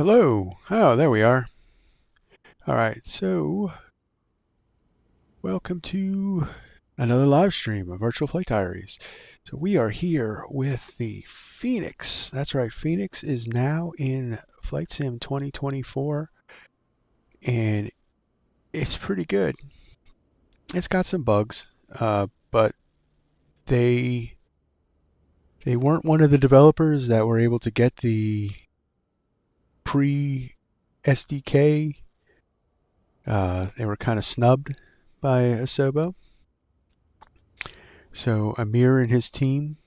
Hello. Oh, there we are. All right, so welcome to another live stream of Virtual Flight Diaries. So we are here with the Fenix. That's right, Fenix is now in Flight Sim 2024, and it's pretty good. It's got some bugs, but they weren't one of the developers that were able to get the pre SDK. They were kind of snubbed by Asobo. So Amir and his team,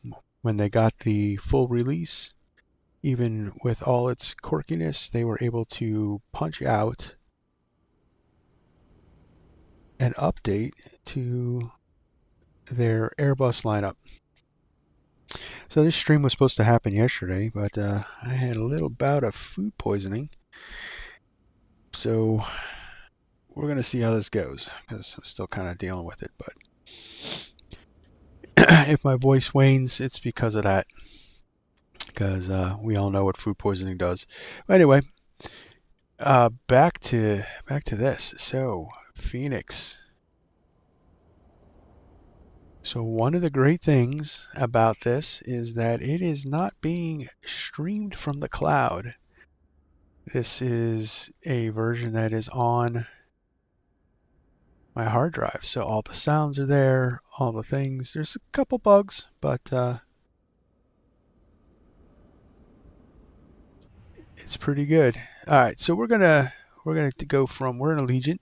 when they got the full release, even with all its quirkiness, they were able to punch out an update to their Airbus lineup. So this stream was supposed to happen yesterday, but I had a little bout of food poisoning. So we're going to see how this goes, because I'm still kind of dealing with it. But if my voice wanes, it's because of that. Because we all know what food poisoning does. But anyway, back to this. So Fenix. So one of the great things about this is that it is not being streamed from the cloud. This is a version that is on my hard drive. So all the sounds are there, all the things. There's a couple bugs, but it's pretty good. All right, so we're gonna we're in Allegiant.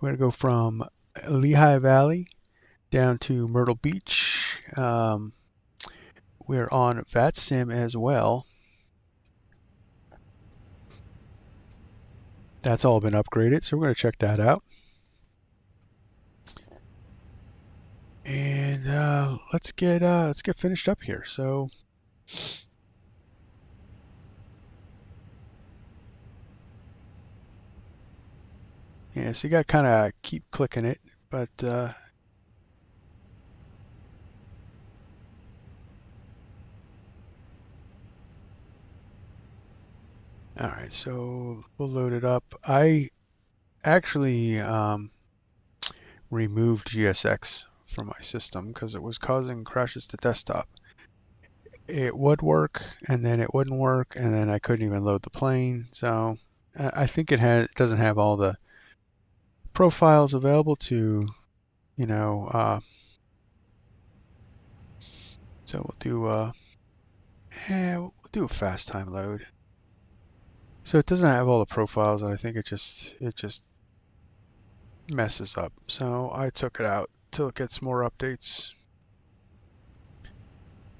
We're gonna go from Lehigh Valley down to Myrtle Beach. We're on vatsim as well. That's all been upgraded, so we're going to check that out. And let's get finished up here. So yeah, so you got to kind of keep clicking it, but all right, so we'll load it up. I actually removed GSX from my system because it was causing crashes to desktop. It would work, and then it wouldn't work, and then I couldn't even load the plane. So I think it doesn't have all the profiles available to, you know. So we'll do a fast time load. So it doesn't have all the profiles, and I think it just messes up. So I took it out till it gets more updates.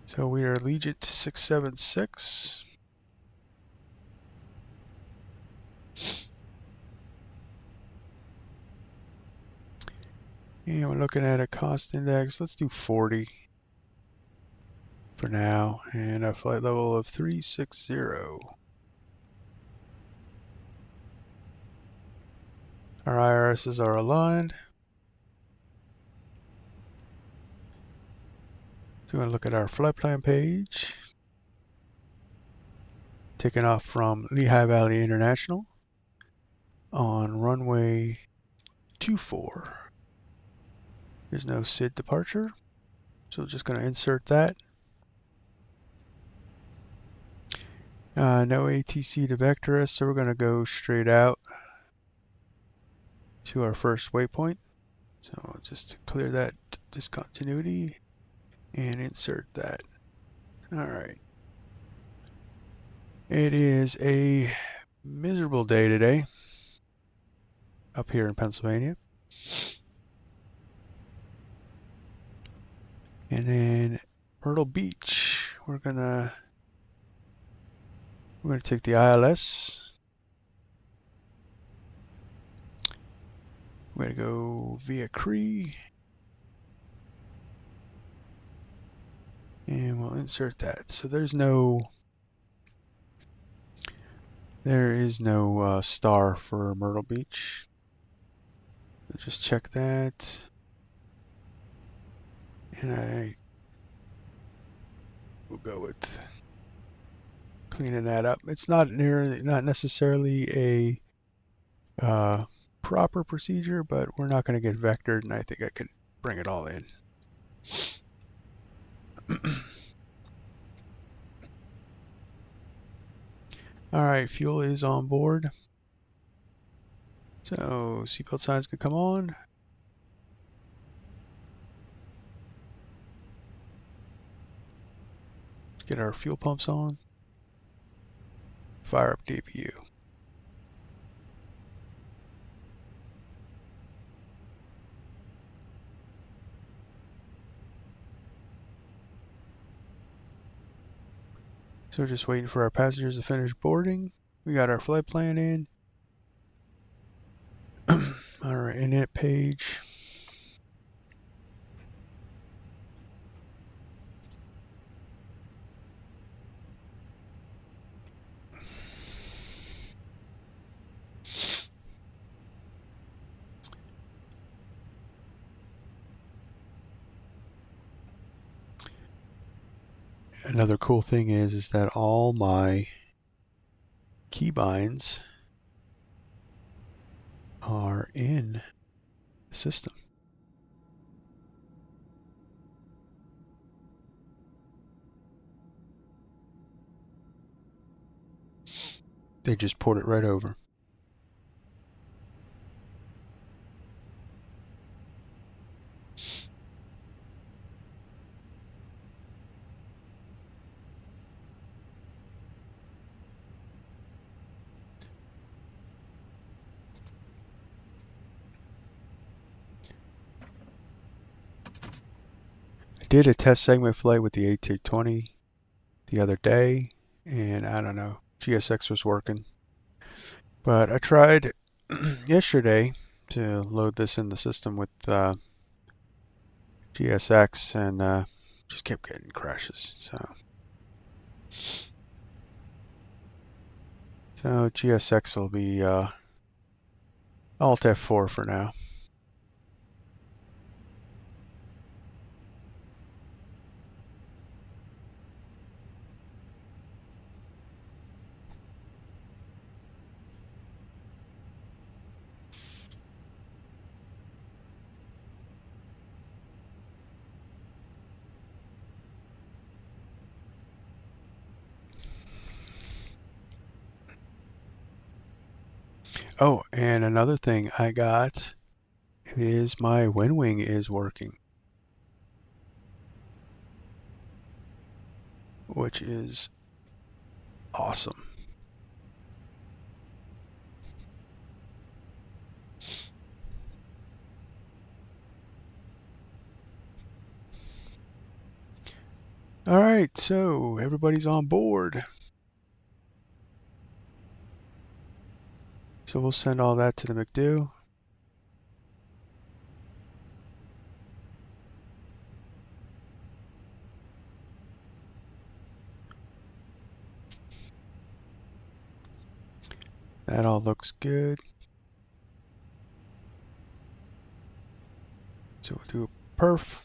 So we are Allegiant 676. And we're looking at a cost index. Let's do 40 for now, and a flight level of 360. Our IRSs are aligned. So we're going to look at our flight plan page. Taking off from Lehigh Valley International on runway 24. There's no SID departure, so just going to insert that. No ATC to vector us, so we're going to go straight out to our first waypoint. So just clear that discontinuity and insert that. All right. It is a miserable day today up here in Pennsylvania. And then Myrtle Beach, we're gonna take the ILS. We're gonna go via Cree, and we'll insert that. So there is no star for Myrtle Beach. So just check that, and I will go with cleaning that up. It's not necessarily a proper procedure, but we're not going to get vectored, and I think I could bring it all in. All right, fuel is on board. So seatbelt signs can come on. Get our fuel pumps on. Fire up DPU. So we're just waiting for our passengers to finish boarding. We got our flight plan in. On our init page. Another cool thing is that all my keybinds are in the system. They just port it right over. I did a test segment flight with the A320 the other day, and I don't know, GSX was working. But I tried yesterday to load this in the system with GSX, and just kept getting crashes. So GSX will be Alt F4 for now. Oh, and another thing I got is my WinWing is working, which is awesome. All right, so everybody's on board. So we'll send all that to the McDo. That all looks good. So we'll do a perf.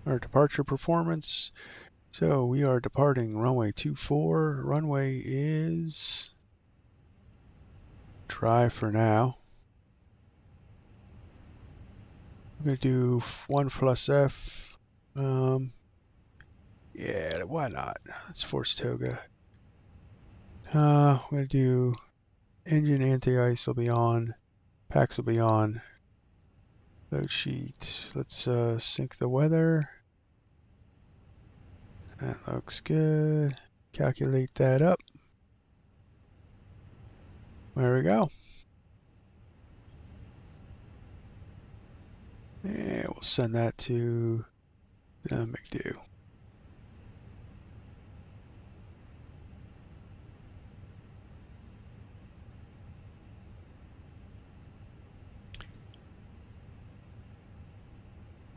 Our departure performance. So we are departing runway 24. Runway is dry for now. I'm going to do 1 plus F. Yeah, why not? Let's force toga. I'm going to do engine anti-ice will be on. Packs will be on. Load sheet. Let's sync the weather. That looks good. Calculate that up. There we go. And we'll send that to the McDo.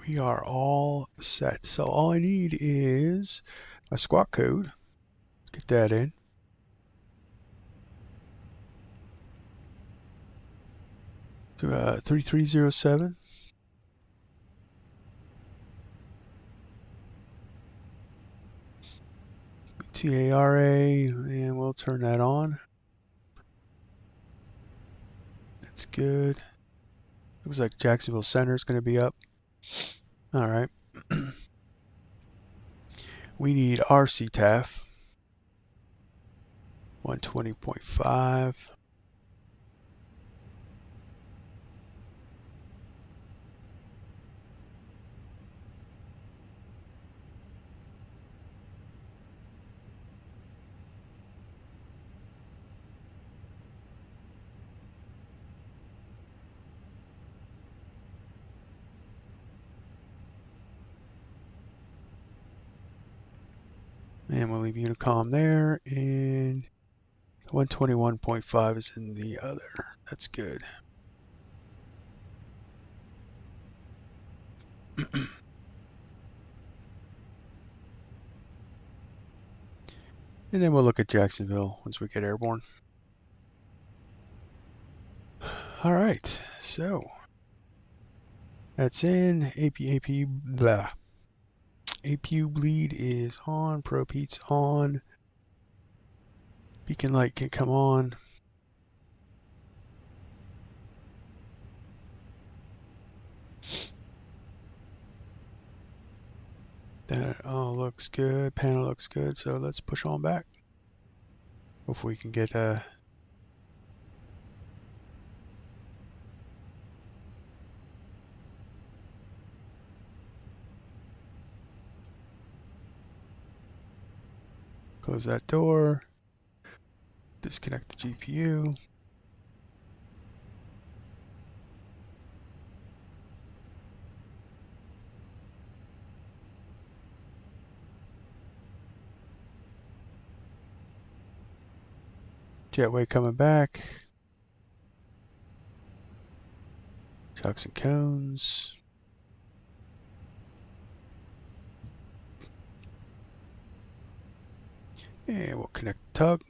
We are all set. So all I need is a squawk code. Get that in. To 3307. TARA, and we'll turn that on. That's good. Looks like Jacksonville Center is going to be up. All right. We need RCTAF 120.5. And we'll leave Unicom there, and 121.5 is in the other. That's good. And then we'll look at Jacksonville once we get airborne. All right, so that's in. AP, blah. APU bleed is on. Probe heat's on. Beacon light can come on. That all looks good. Panel looks good. So let's push on back. Hopefully we can get close that door. Disconnect the GPU. Jetway coming back. Chocks and cones. And we'll connect the tug.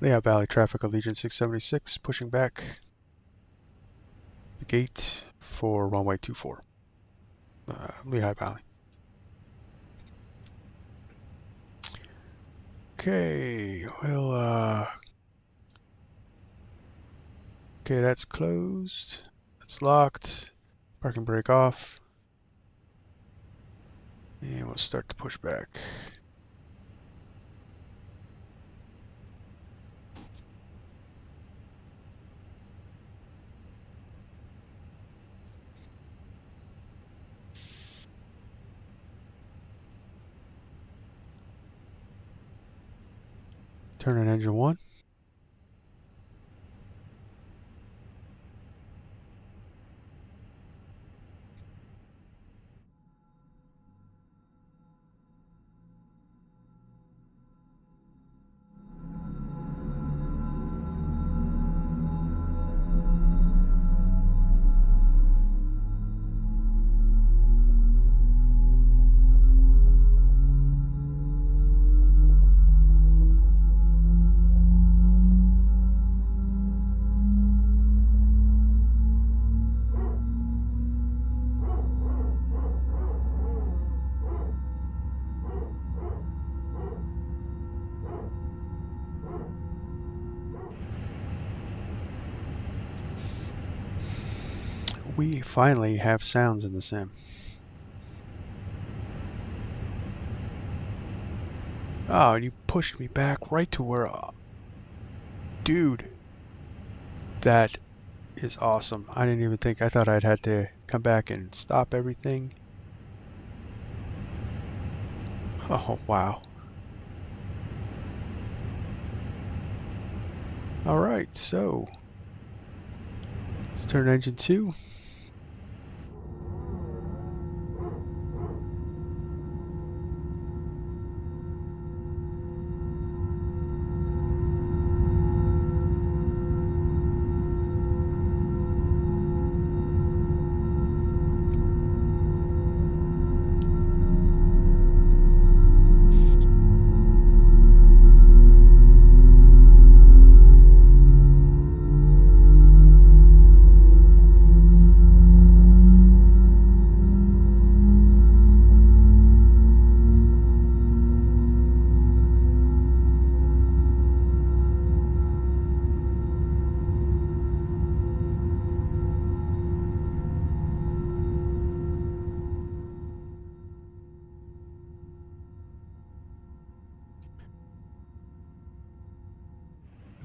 Lehigh Valley traffic, Allegiant 676, pushing back the gate for runway 24, Lehigh Valley. Okay, well, okay, that's closed. That's locked. Parking brake off. And we'll start to push back. Turn on engine 1. We finally have sounds in the sim. Oh, and you pushed me back right to where... dude. That is awesome. I didn't even think... I thought I'd had to come back and stop everything. Oh, wow. Alright, so... let's turn engine 2.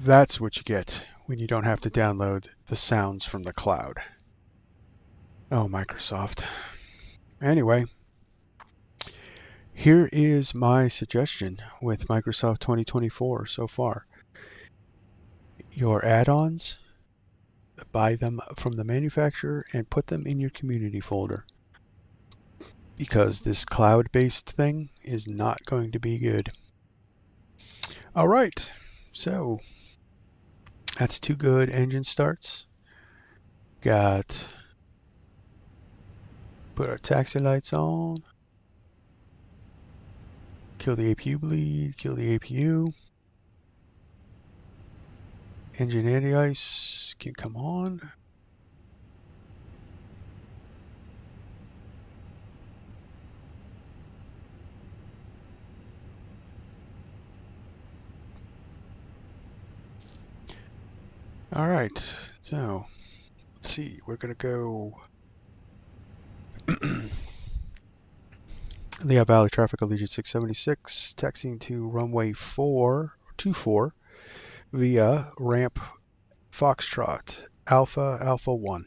That's what you get when you don't have to download the sounds from the cloud. Oh, Microsoft. Anyway, here is my suggestion with Microsoft 2024 so far. Your add-ons, buy them from the manufacturer and put them in your community folder, because this cloud-based thing is not going to be good. All right, so that's 2 good engine starts. Got put our taxi lights on. Kill the APU bleed, kill the APU. Engine anti-ice can come on. All right, so let's see, we're gonna go Lehigh Valley traffic, Allegiant 676, taxiing to runway 24 via ramp Foxtrot, Alpha 1,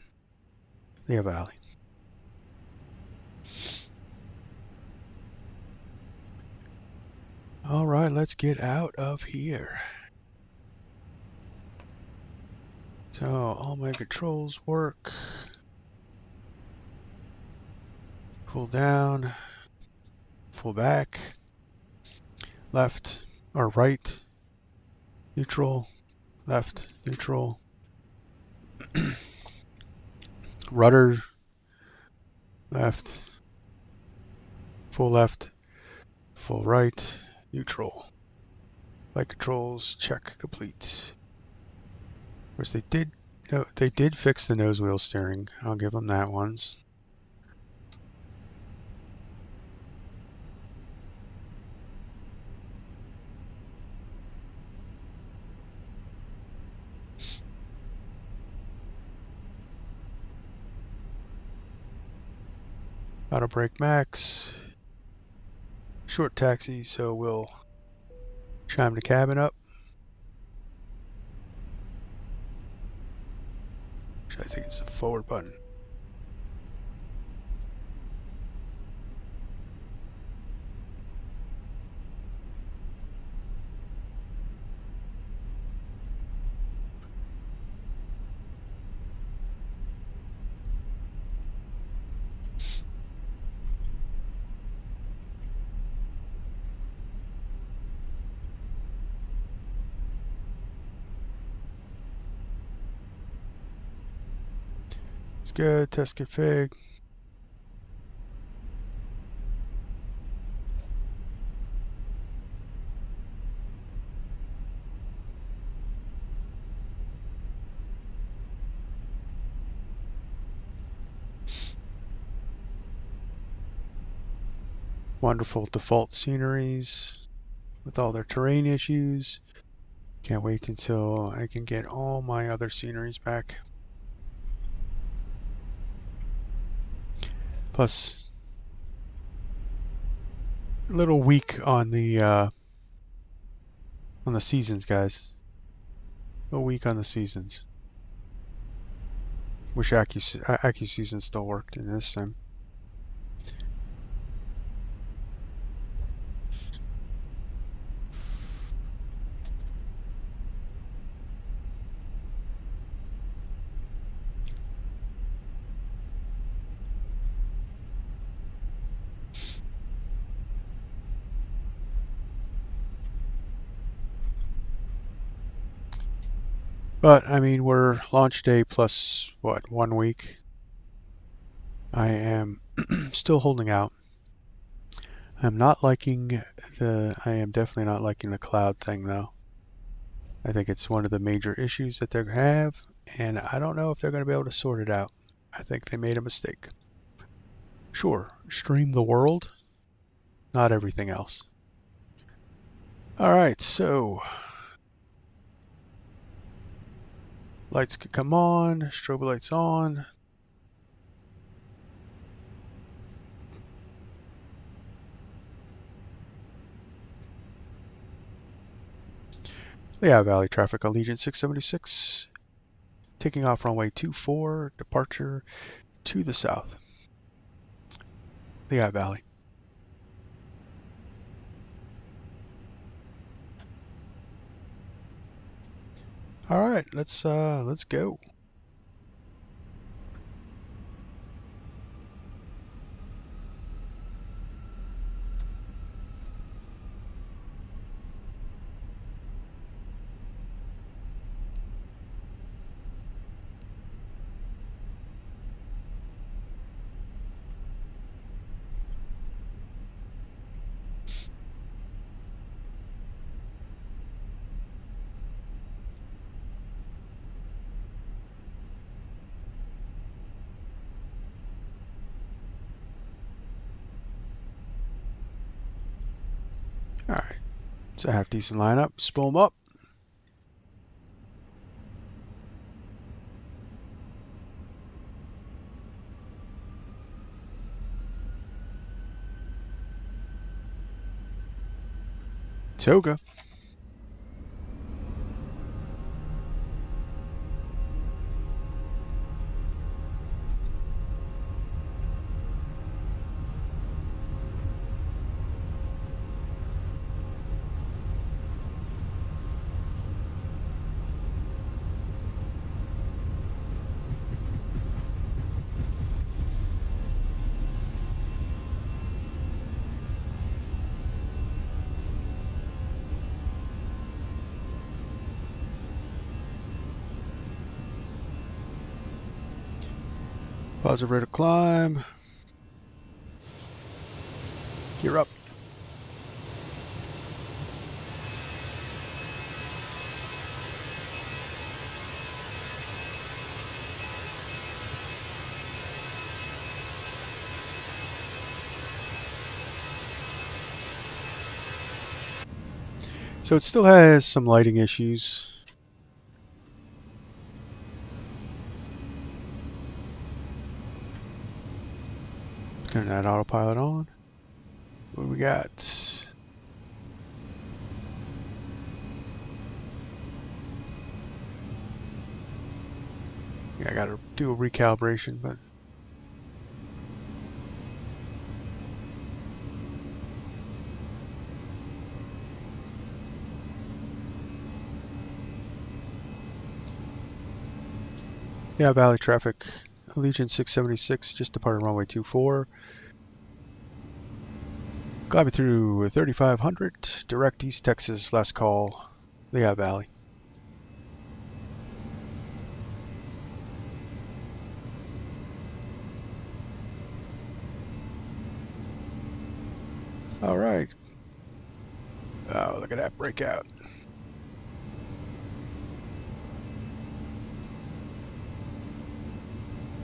Lehigh Valley. All right, let's get out of here. So all my controls work. Pull down, pull back, left or right, neutral, left, neutral, rudder, left, full right, neutral. Flight controls, check complete. Of course, they did fix the nose wheel steering. I'll give them that once. Auto brake max. Short taxi, so we'll chime the cabin up. Which I think it's the forward button. It's good. Test config. Wonderful default sceneries with all their terrain issues. Can't wait until I can get all my other sceneries back. Plus, a little weak on the seasons, guys. A little weak on the seasons. Wish AccuSeason still worked in this sim. But, I mean, we're launch day plus, what, 1 week? I am still holding out. I am definitely not liking the cloud thing, though. I think it's one of the major issues that they have, and I don't know if they're going to be able to sort it out. I think they made a mistake. Sure, stream the world, not everything else. Alright, so lights could come on, strobe lights on. Lehigh Valley traffic, Allegiant 676, taking off runway 24, departure to the south. Lehigh Valley. All right, let's go. All right, it's a half decent lineup. Spool them up. Toga. Positive rate of climb. Gear up. So it still has some lighting issues. Turn that autopilot on. What do we got? Yeah, I gotta do a recalibration, but yeah, Valley traffic. Allegiant 676 just departed runway 24. Gliding through 3500, direct East Texas, last call, Lehigh Valley. All right. Oh, look at that breakout.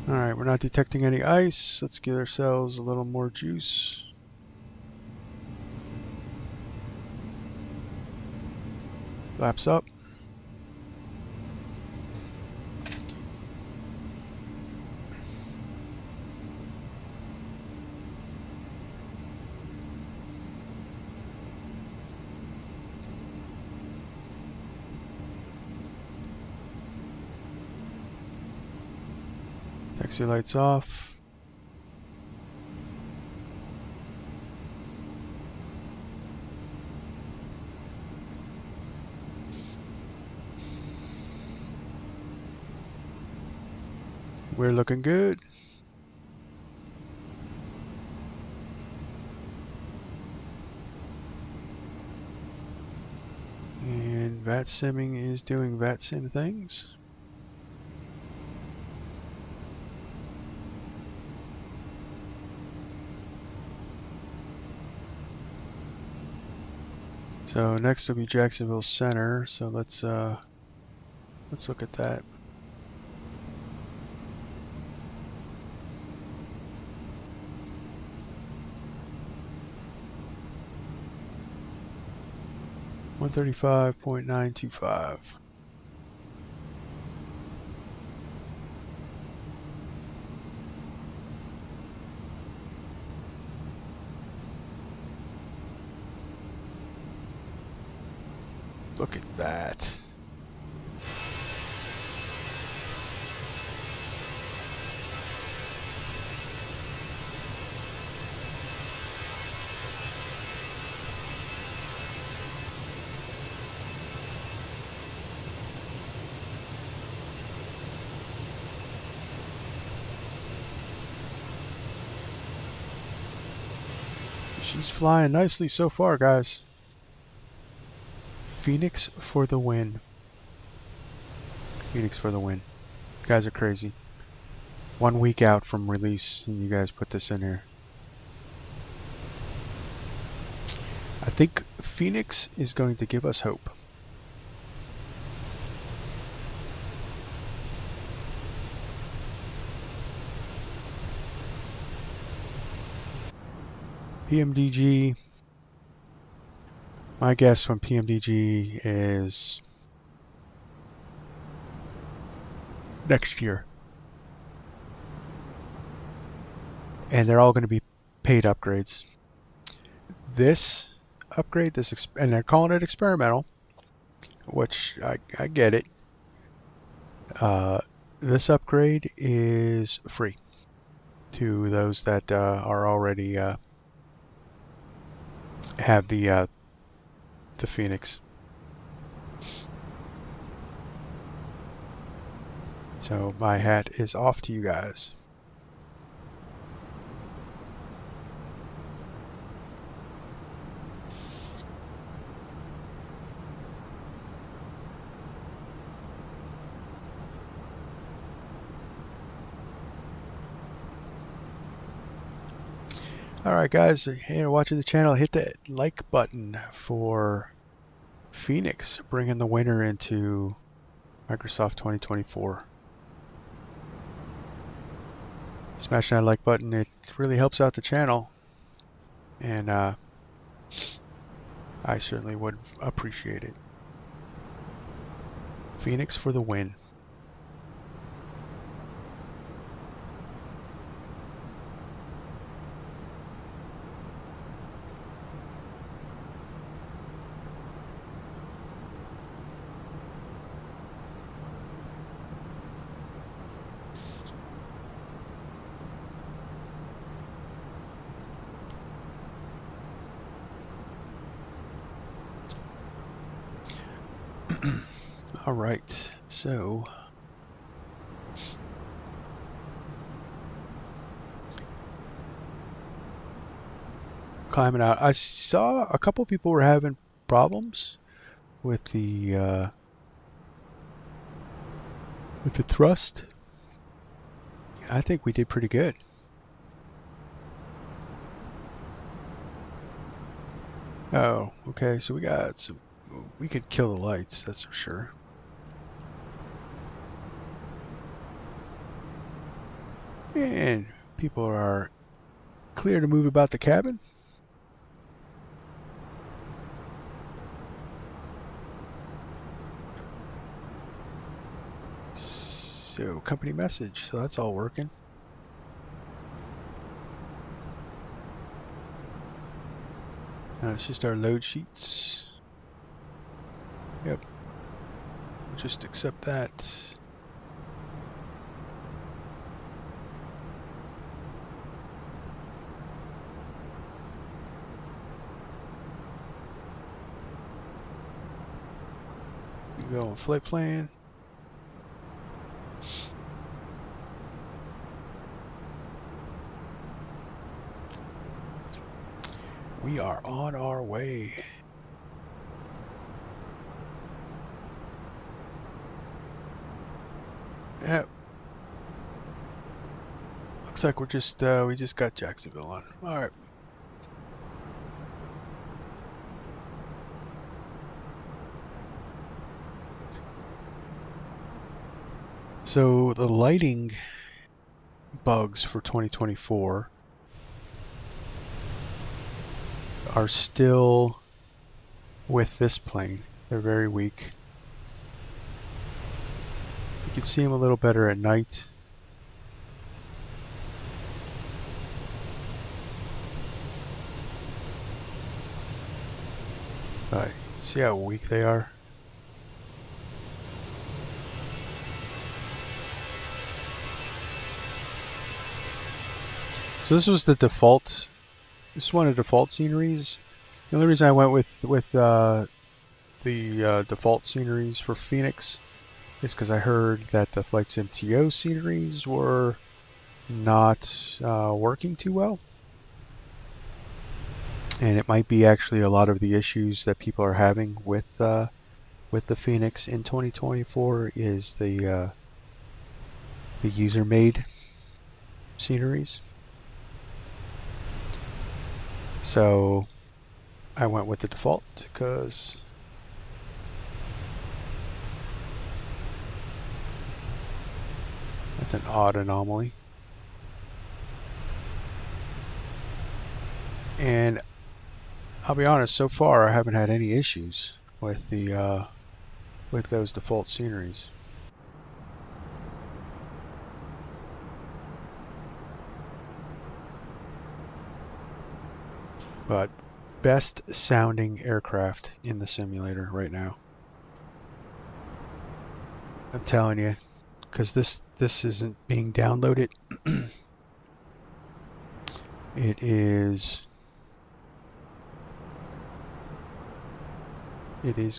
All right, we're not detecting any ice. Let's give ourselves a little more juice. Laps up. Taxi lights off. We're looking good. And vatsimming is doing vatsim things. So next will be Jacksonville Center. So let's look at that. $135.925. Look at that. She's flying nicely so far, guys. Phoenix for the win. Phoenix for the win. You guys are crazy. 1 week out from release, and you guys put this in here. I think Phoenix is going to give us hope. PMDG. My guess on PMDG is next year. And they're all going to be paid upgrades. This upgrade, and they're calling it experimental, which I get it. This upgrade is free to those that are already have the Phoenix. So my hat is off to you guys. Alright guys, you're watching the channel, hit that like button for Phoenix bringing the winner into Microsoft 2024. Smash that like button, it really helps out the channel, and I certainly would appreciate it. Phoenix for the win. All right, so climbing out. I saw a couple people were having problems with the thrust. I think we did pretty good. Oh, okay, so we got some. We could kill the lights, that's for sure. And people are clear to move about the cabin. So, company message, so that's all working. It's just our load sheets. Yep. We'll just accept that. We go on flight plan. We are on our way. Yep. Looks like we just got Jacksonville on. All right. So the lighting bugs for 2024 are still with this plane. They're very weak. You can see them a little better at night. But you see how weak they are? So this was the default. This is one of the default sceneries. The only reason I went with the default sceneries for Fenix is because I heard that the Flight Sim TO sceneries were not working too well, and it might be actually a lot of the issues that people are having with the Fenix in 2024 is the user-made sceneries. So I went with the default because that's an odd anomaly. And I'll be honest, so far I haven't had any issues with the with those default sceneries. But best sounding aircraft in the simulator right now. I'm telling you, because this isn't being downloaded. It is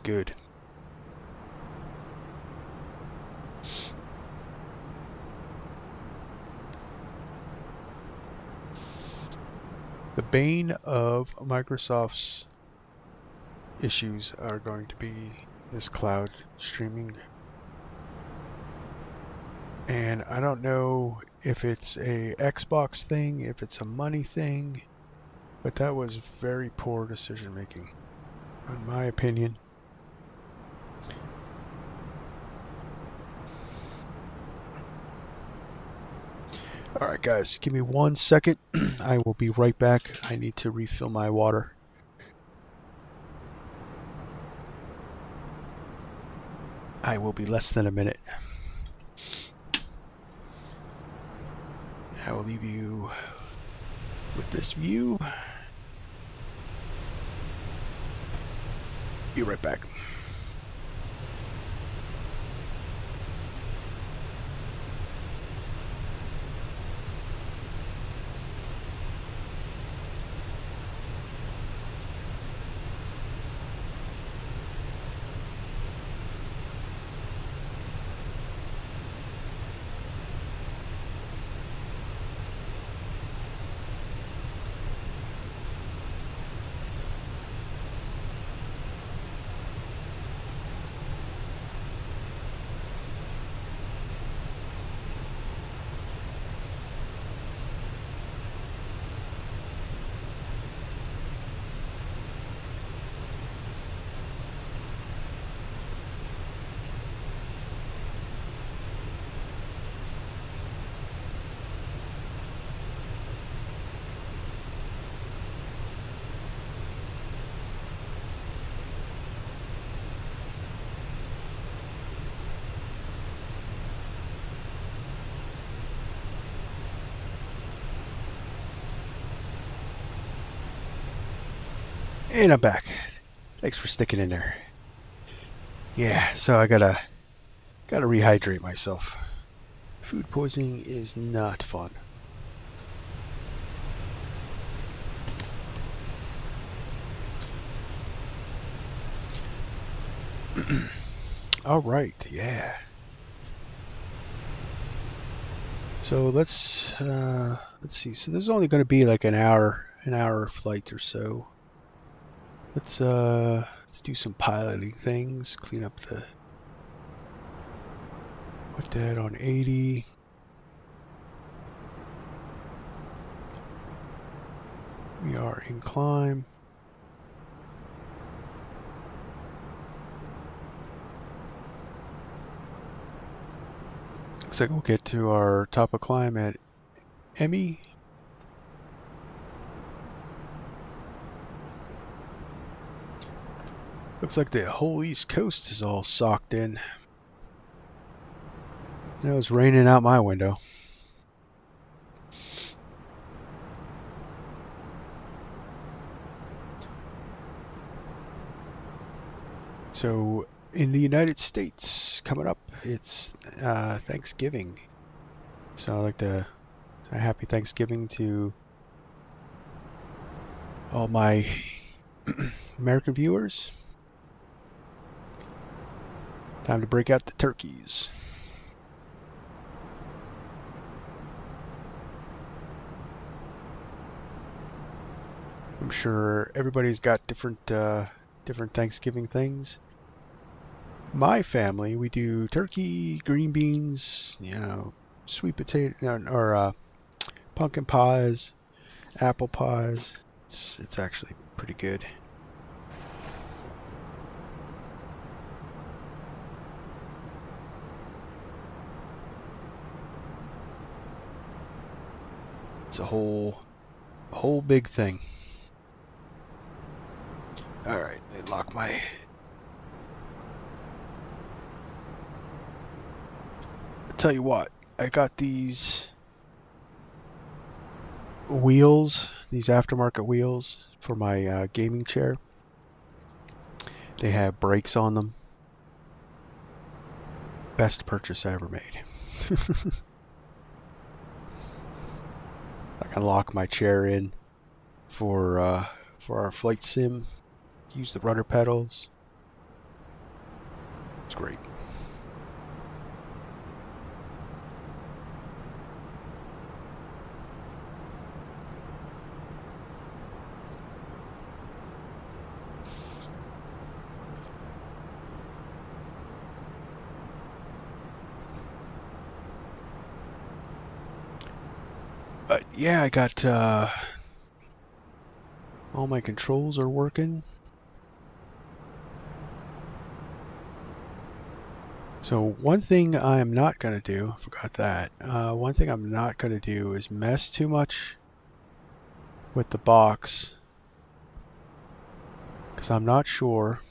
good. The bane of Microsoft's issues are going to be this cloud streaming. And I don't know if it's a Xbox thing, if it's a money thing, but that was very poor decision making, in my opinion. Alright guys, give me 1 second. I will be right back. I need to refill my water. I will be less than a minute. I will leave you with this view. Be right back. And I'm back. Thanks for sticking in there. Yeah, so I gotta rehydrate myself. Food poisoning is not fun. All right, yeah. So let's see. So there's only going to be like an hour flight or so. Let's do some piloting things. Clean up the. Put that on 80. We are in climb. Looks like we'll get to our top of climb at Emmy. Looks like the whole East Coast is all socked in. It was raining out my window. So in the United States, coming up, it's Thanksgiving. So I'd like to say happy Thanksgiving to all my American viewers. Time to break out the turkeys. I'm sure everybody's got different Thanksgiving things. My family, we do turkey, green beans, sweet potato, or pumpkin pies, apple pies. It's actually pretty good. It's a whole big thing. All right, let me lock my. I'll tell you what, I got these wheels, these aftermarket wheels for my gaming chair. They have brakes on them. Best purchase I ever made. I can lock my chair in for our flight sim. Use the rudder pedals. It's great. But yeah, I got all my controls are working. So one thing I'm not going to do, forgot that, one thing I'm not going to do is mess too much with the box, because I'm not sure.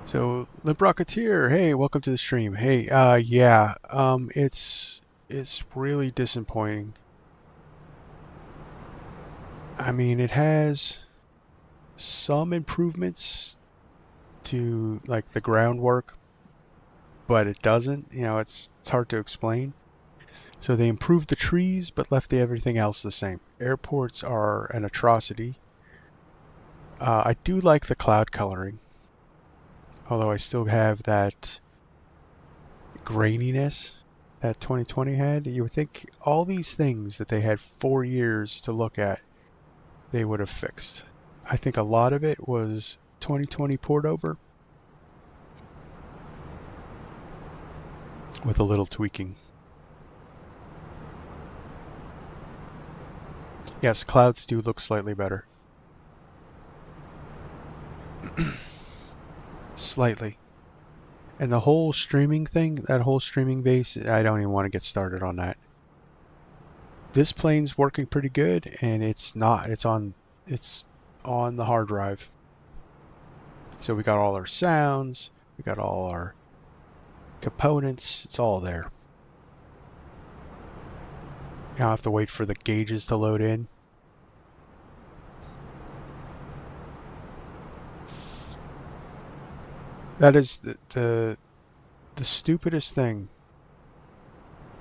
So Limp Rocketeer, hey, welcome to the stream. Hey, yeah, it's really disappointing. I mean, it has some improvements to like the groundwork, but it doesn't. It's hard to explain. So they improved the trees, but left everything else the same. Airports are an atrocity. I do like the cloud coloring, although I still have that graininess that 2020 had. You would think all these things that they had 4 years to look at, they would have fixed. I think a lot of it was 2020 poured over with a little tweaking. Yes, clouds do look slightly better. Slightly. And the whole streaming thing, that whole streaming base, I don't even want to get started on that. This plane's working pretty good, and it's on the hard drive. So we got all our sounds, we got all our components, it's all there. Now I have to wait for the gauges to load in. That is the stupidest thing,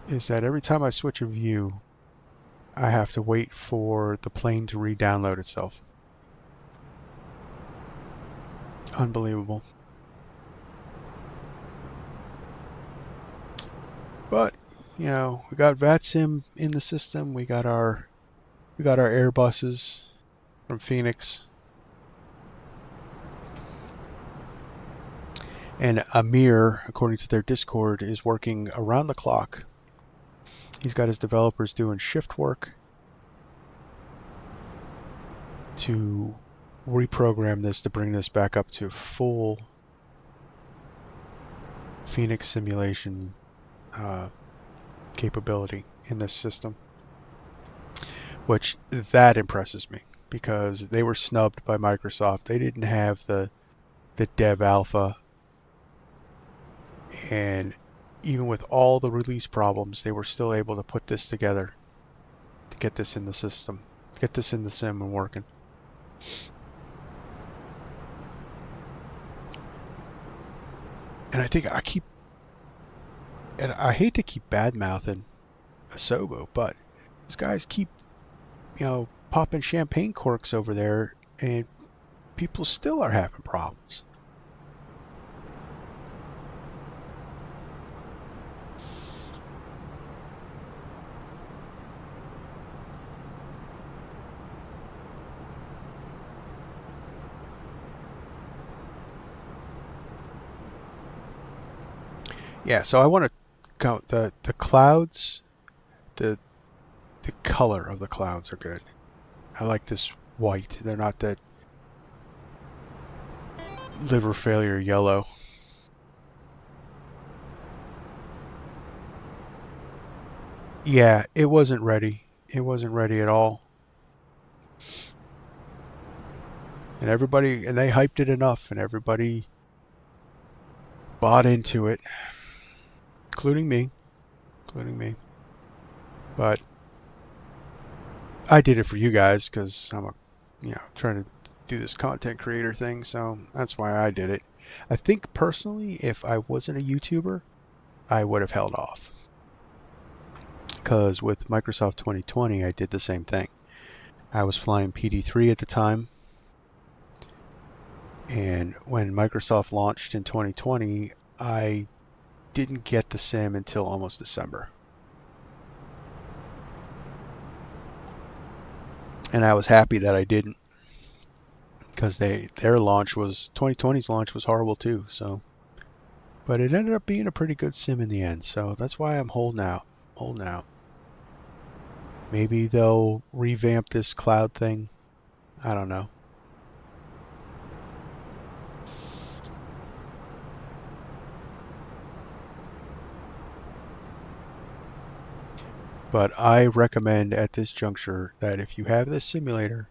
is that every time I switch a view, I have to wait for the plane to re-download itself. Unbelievable. But, we got vatsim in the system. We got our Airbuses from Fenix. And Amir, according to their Discord, is working around the clock. He's got his developers doing shift work to reprogram this to bring this back up to full Fenix simulation capability in this system. Which, that impresses me, because they were snubbed by Microsoft. They didn't have the dev alpha, and even with all the release problems, they were still able to put this together to get this in the system, get this in the sim and working. And I think I hate to keep bad mouthing Asobo, but these guys keep, popping champagne corks over there, and people still are having problems. Yeah, so I want to count the clouds. The color of the clouds are good. I like this white. They're not that liver failure yellow. Yeah, it wasn't ready. It wasn't ready at all. And they hyped it enough, and everybody bought into it, including me. But I did it for you guys because I'm trying to do this content creator thing, so that's why I did it. I think personally, if I wasn't a YouTuber, I would have held off. Because with Microsoft 2020, I did the same thing. I was flying PD3 at the time, and when Microsoft launched in 2020, I didn't get the sim until almost December. And I was happy that I didn't, because their launch was 2020's launch was horrible too. So, but it ended up being a pretty good sim in the end. So that's why I'm holding out. Maybe they'll revamp this cloud thing. I don't know. But I recommend at this juncture that if you have this simulator,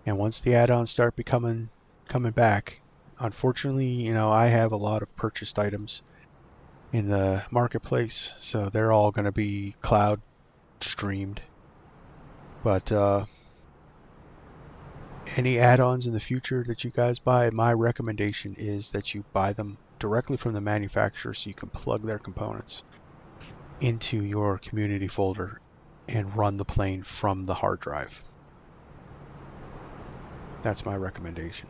and once the add-ons start coming back, unfortunately, I have a lot of purchased items in the marketplace, so they're all going to be cloud streamed. But any add-ons in the future that you guys buy, my recommendation is that you buy them directly from the manufacturer so you can plug their components into your community folder and run the plane from the hard drive. That's my recommendation.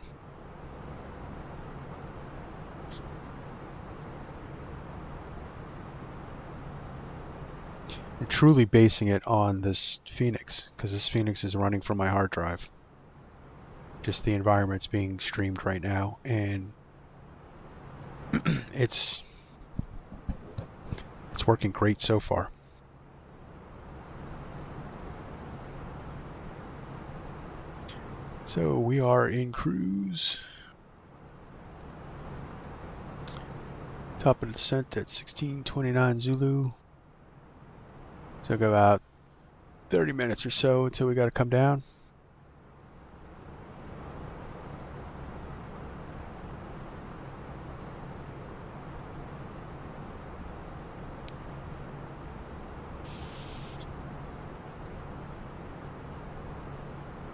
I'm truly basing it on this Fenix, because this Fenix is running from my hard drive. Just the environment's being streamed right now, and it's working great so far. So we are in cruise. Top of the descent at 1629 Zulu. So go about 30 minutes or so until we got to come down.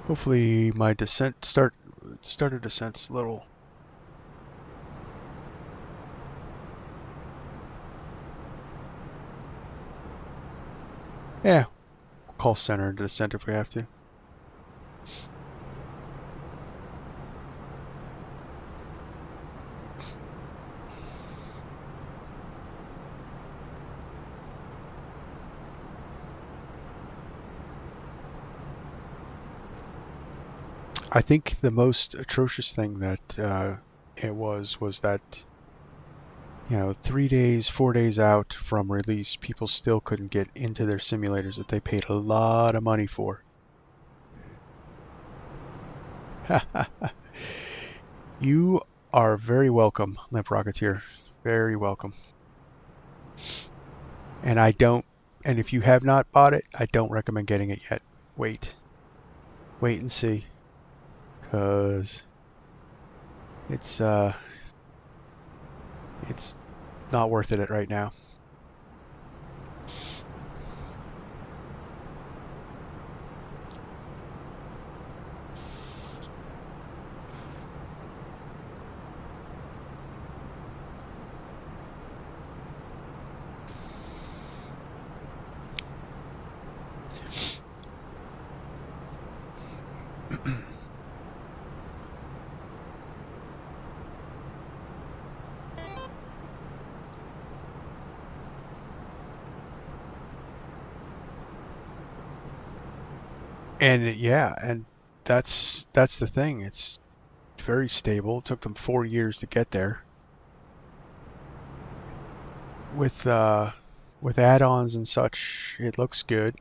Hopefully my descent starter descent's a little. Yeah, we'll call center to descent if we have to. I think the most atrocious thing that it was that 3 days, 4 days out from release, people still couldn't get into their simulators that they paid a lot of money for. You are very welcome, Limp Rocketeer. Very welcome. And if you have not bought it, I don't recommend getting it yet. Wait and see. Because it's not worth it right now. And yeah, and that's the thing. It's very stable. It took them 4 years to get there. With add-ons and such, it looks good.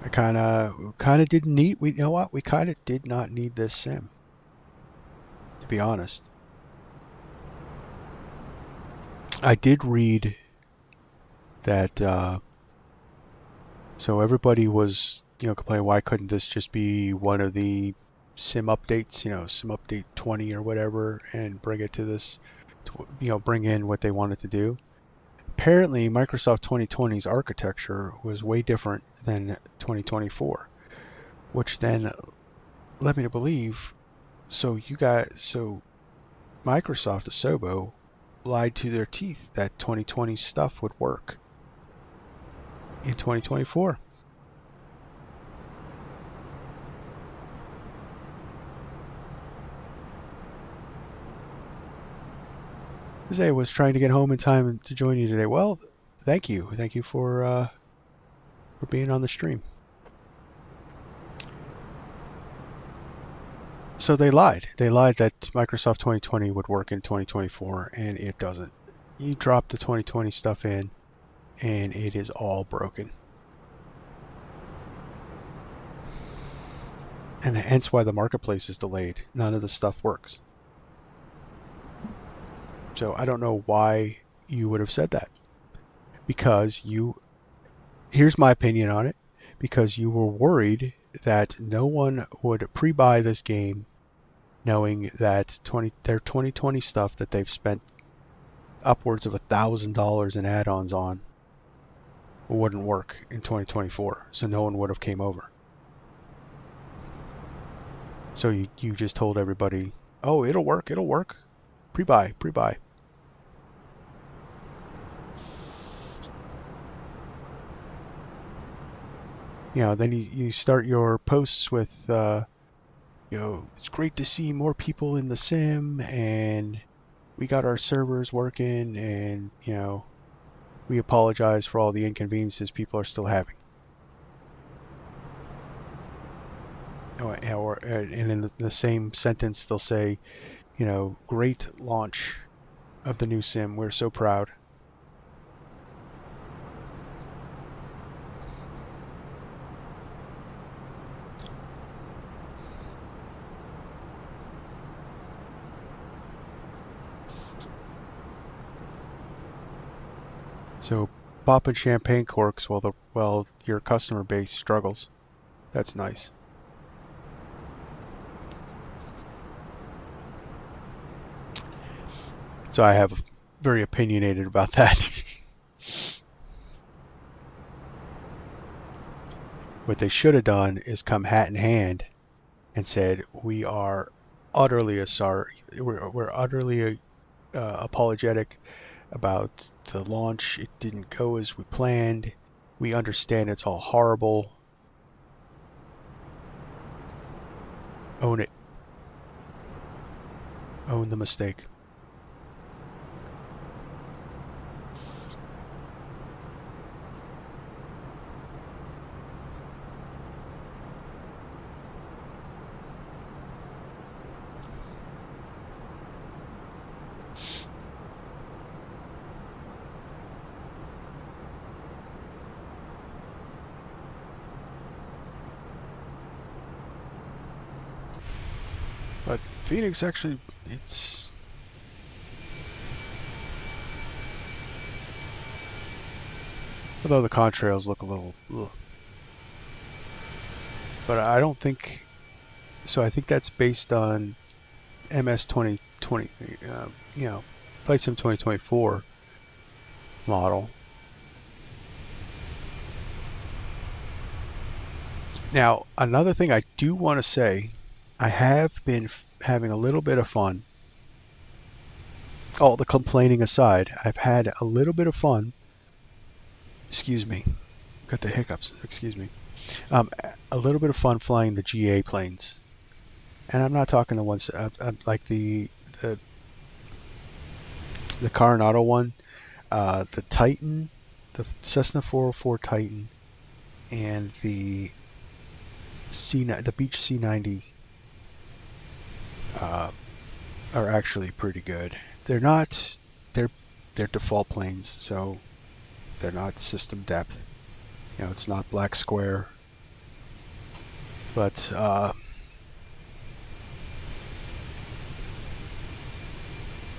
I kind of didn't need. We, you know what? We kind of did not need this sim, to be honest. I did read that. So everybody was, complaining, why couldn't this just be one of the sim updates? Sim update 20 or whatever, and bring it to this. Bring in what they wanted to do. Apparently, Microsoft 2020's architecture was way different than 2024, which then led me to believe. So Microsoft, Asobo, lied to their teeth that 2020 stuff would work in 2024. I was trying to get home in time to join you today. Well, thank you for being on the stream. So they lied. They lied that Microsoft 2020 would work in 2024, and it doesn't. You drop the 2020 stuff in, and it is all broken. And hence why the marketplace is delayed. None of the stuff works. So I don't know why you would have said that. Because here's my opinion on it, because you were worried that no one would pre-buy this game knowing that their 2020 stuff that they've spent upwards of $1,000 in add-ons on wouldn't work in 2024, so no one would have came over. So you just told everybody, oh, it'll work, pre-buy. Then you start your posts with, it's great to see more people in the sim, and we got our servers working, and, we apologize for all the inconveniences people are still having. And in the same sentence, they'll say, great launch of the new sim. We're so proud. So popping champagne corks while your customer base struggles. That's nice. So I have very opinionated about that. What they should have done is come hat in hand and said, we are utterly sorry. We're utterly apologetic about the launch. It didn't go as we planned. We understand it's all horrible. Own it. Own the mistake. But Phoenix actually, it's... Although the contrails look a little... Ugh. But I don't think... So I think that's based on MS 2020, Flight Sim 2024 model. Now, another thing I do want to say, I have been having a little bit of fun. All the complaining aside, I've had a little bit of fun. Excuse me. Got the hiccups. Excuse me. A little bit of fun flying the GA planes. And I'm not talking the ones like the Coronado one, the Titan, the Cessna 404 Titan, and the Beech C90 are actually pretty good. They're not they're default planes, so they're not system depth. You know, it's not black square, but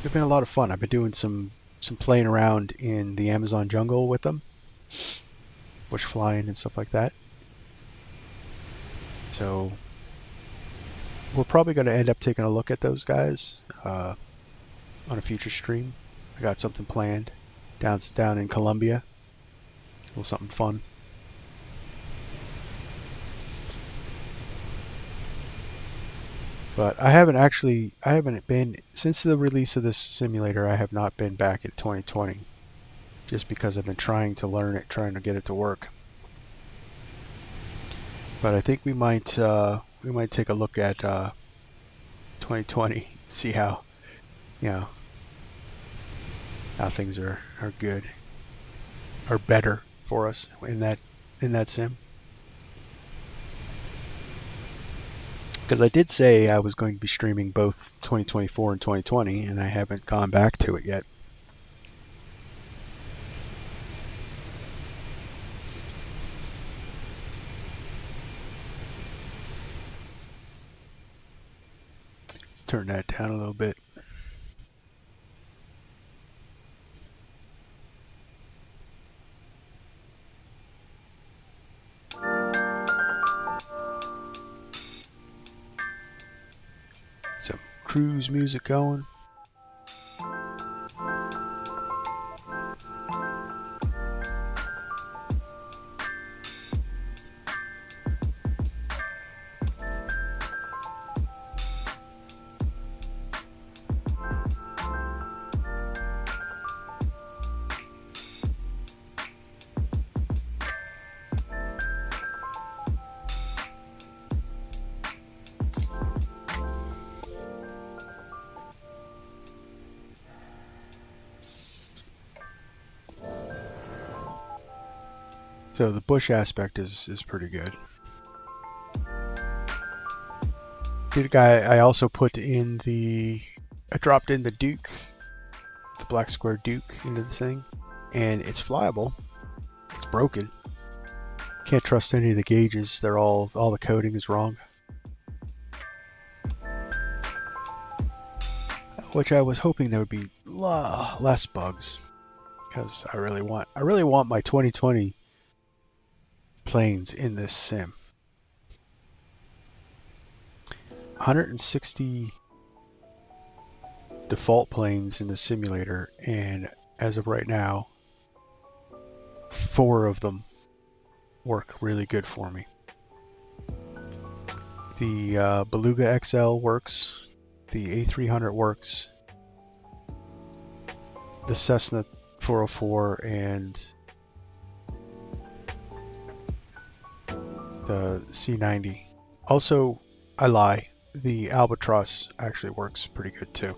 they've been a lot of fun. I've been doing some playing around in the Amazon jungle with them, bush flying and stuff like that. So we're probably going to end up taking a look at those guys on a future stream. I got something planned down in Colombia. A little something fun. But I haven't been, since the release of this simulator, I have not been back in 2020. Just because I've been trying to learn it, trying to get it to work. But I think we might take a look at 2020, see how, you know, how things are good, are better for us in that sim. Because I did say I was going to be streaming both 2024 and 2020, and I haven't gone back to it yet. Let's turn that down a little bit. Some cruise music going. So the bush aspect is pretty good. I also put in I dropped in the Duke, the black square Duke into the thing, and it's flyable. It's broken. Can't trust any of the gauges. They're all the coding is wrong. Which I was hoping there would be less bugs, because I really want my 2020 planes in this sim. 160 default planes in the simulator, and as of right now, 4 of them work really good for me. The Beluga XL works, the A300 works, the Cessna 404 and the C90. Also, I lie, the Albatross actually works pretty good too.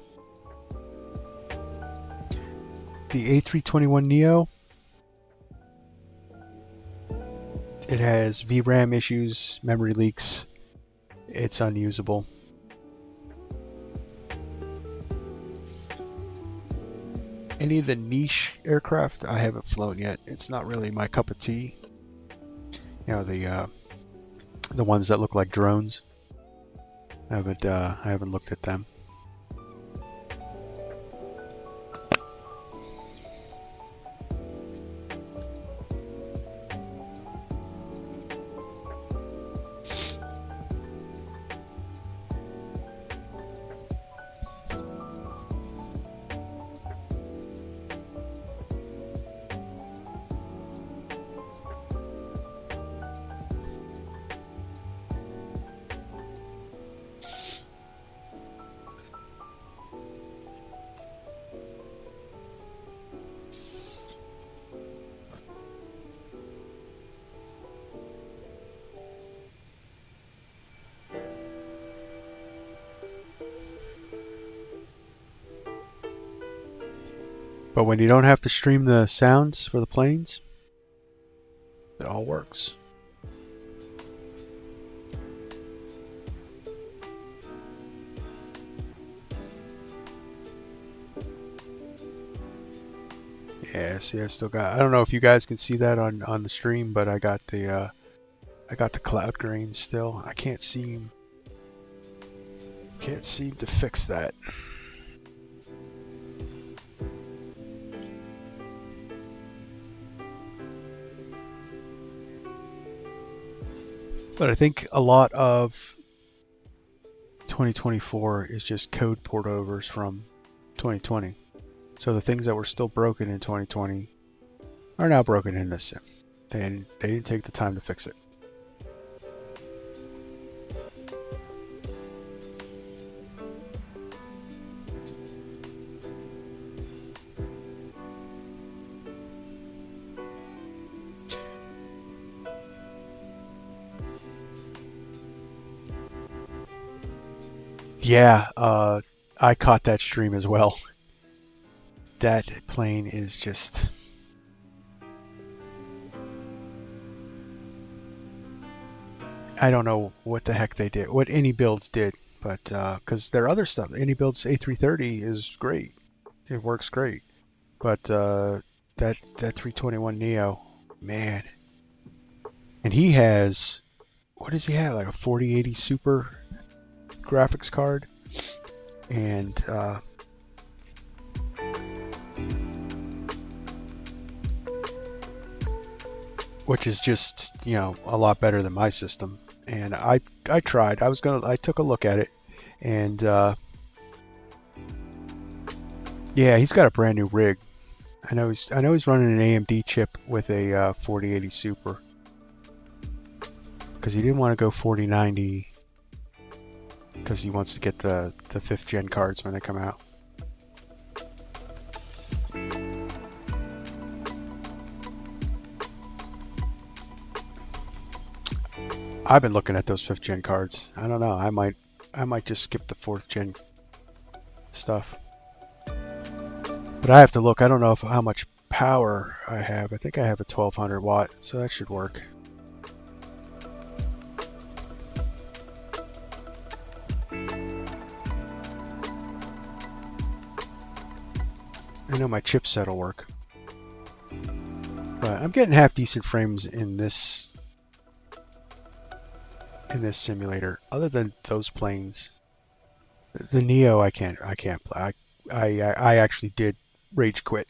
The A321neo, it has VRAM issues, memory leaks, it's unusable. Any of the niche aircraft I haven't flown yet. It's not really my cup of tea. You know, the ones that look like drones. I haven't looked at them. But when you don't have to stream the sounds for the planes, it all works. Yeah, see, I still got. I don't know if you guys can see that on the stream, but I got the cloud grain still. I can't seem to fix that. But I think a lot of 2024 is just code port overs from 2020. So the things that were still broken in 2020 are now broken in this sim. They didn't take the time to fix it. Yeah, I caught that stream as well. That plane is just... I don't know what the heck they did, what any builds did, but because their other stuff, any builds A330 is great. It works great. But that 321 Neo, man. And he has, what does he have? Like a 4080 Super graphics card. And which is just, you know, a lot better than my system. And I tried. I took a look at it, and yeah, he's got a brand new rig. I know he's running an AMD chip with a 4080 Super, because he didn't want to go 4090 because he wants to get the 5th gen cards when they come out. I've been looking at those 5th gen cards. I don't know. I might just skip the 4th gen stuff. But I have to look. I don't know how much power I have. I think I have a 1200 watt, so that should work. I know my chipset will work. But I'm getting half decent frames in this simulator. Other than those planes, the Neo I can't play. I actually did rage quit.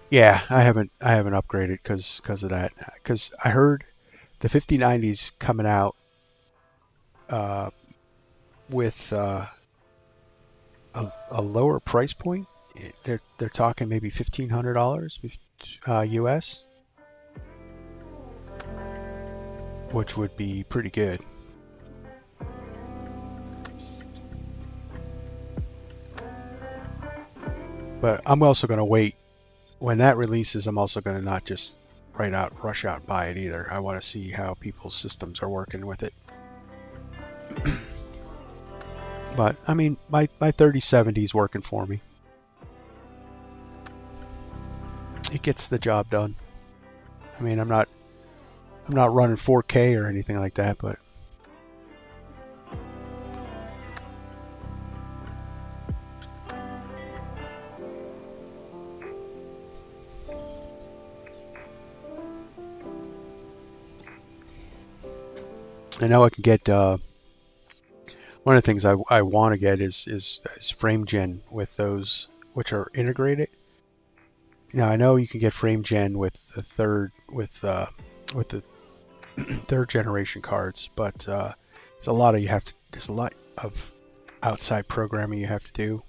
Yeah, I haven't upgraded because of that. Because I heard the 5090's coming out with a lower price point. They're talking maybe $1,500 US, which would be pretty good. But I'm also going to wait. When that releases, I'm also going to not just rush out and buy it either. I want to see how people's systems are working with it. But I mean, my 3070 is working for me. It gets the job done. I mean, I'm not running 4K or anything like that, but I know I can get one of the things I want to get is frame gen with those which are integrated. Now I know you can get frame gen with the third the third generation cards, but there's a lot of outside programming you have to do,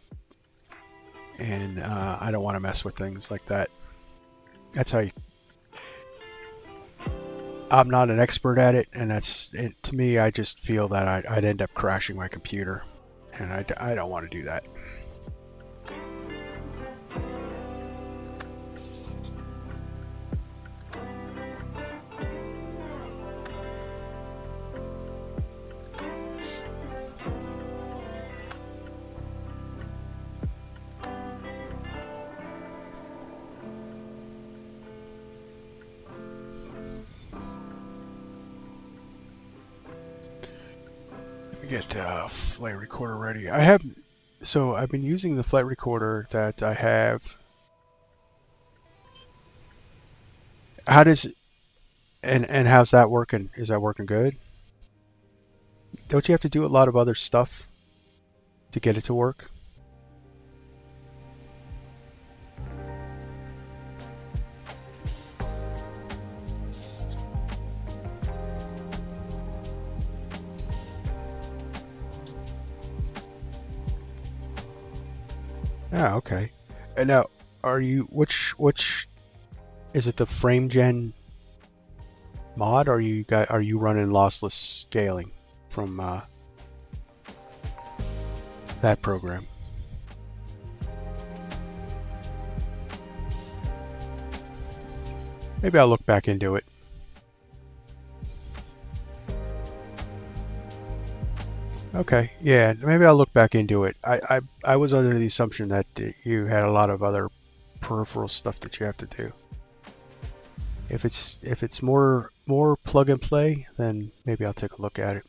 and I don't want to mess with things like that. That's how I'm not an expert at it, and to me, I just feel that I'd end up crashing my computer, and I don't want to do that. get the flight recorder ready. I've been using the flight recorder that I have. How does and how's that working? Is that working good? Don't you have to do a lot of other stuff to get it to work? Ah, okay. And now, are you which is it, the frame gen mod, or are you running lossless scaling from that program? Maybe I'll look back into it. Okay, yeah, maybe I'll look back into it. I was under the assumption that you had a lot of other peripheral stuff that you have to do. If it's more plug and play, then maybe I'll take a look at it.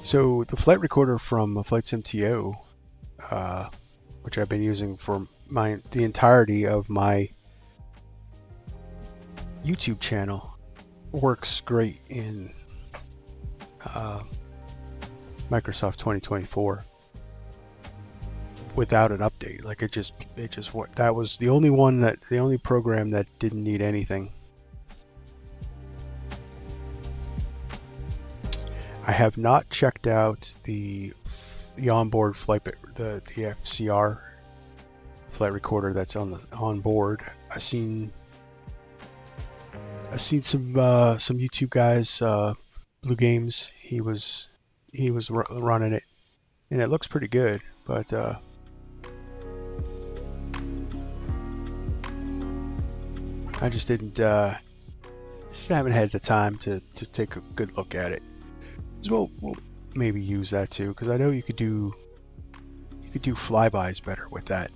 So the flight recorder from FlightSim, which I've been using for the entirety of my YouTube channel, works great in Microsoft 2024 without an update. Like it just that was the only program that didn't need anything. I have not checked out the onboard flight, the FCR flight recorder that's on board. I've seen some YouTube guys, Blue Games. He was running it, and it looks pretty good. But I just haven't had the time to take a good look at it. So we'll maybe use that too, because I know you could do flybys better with that.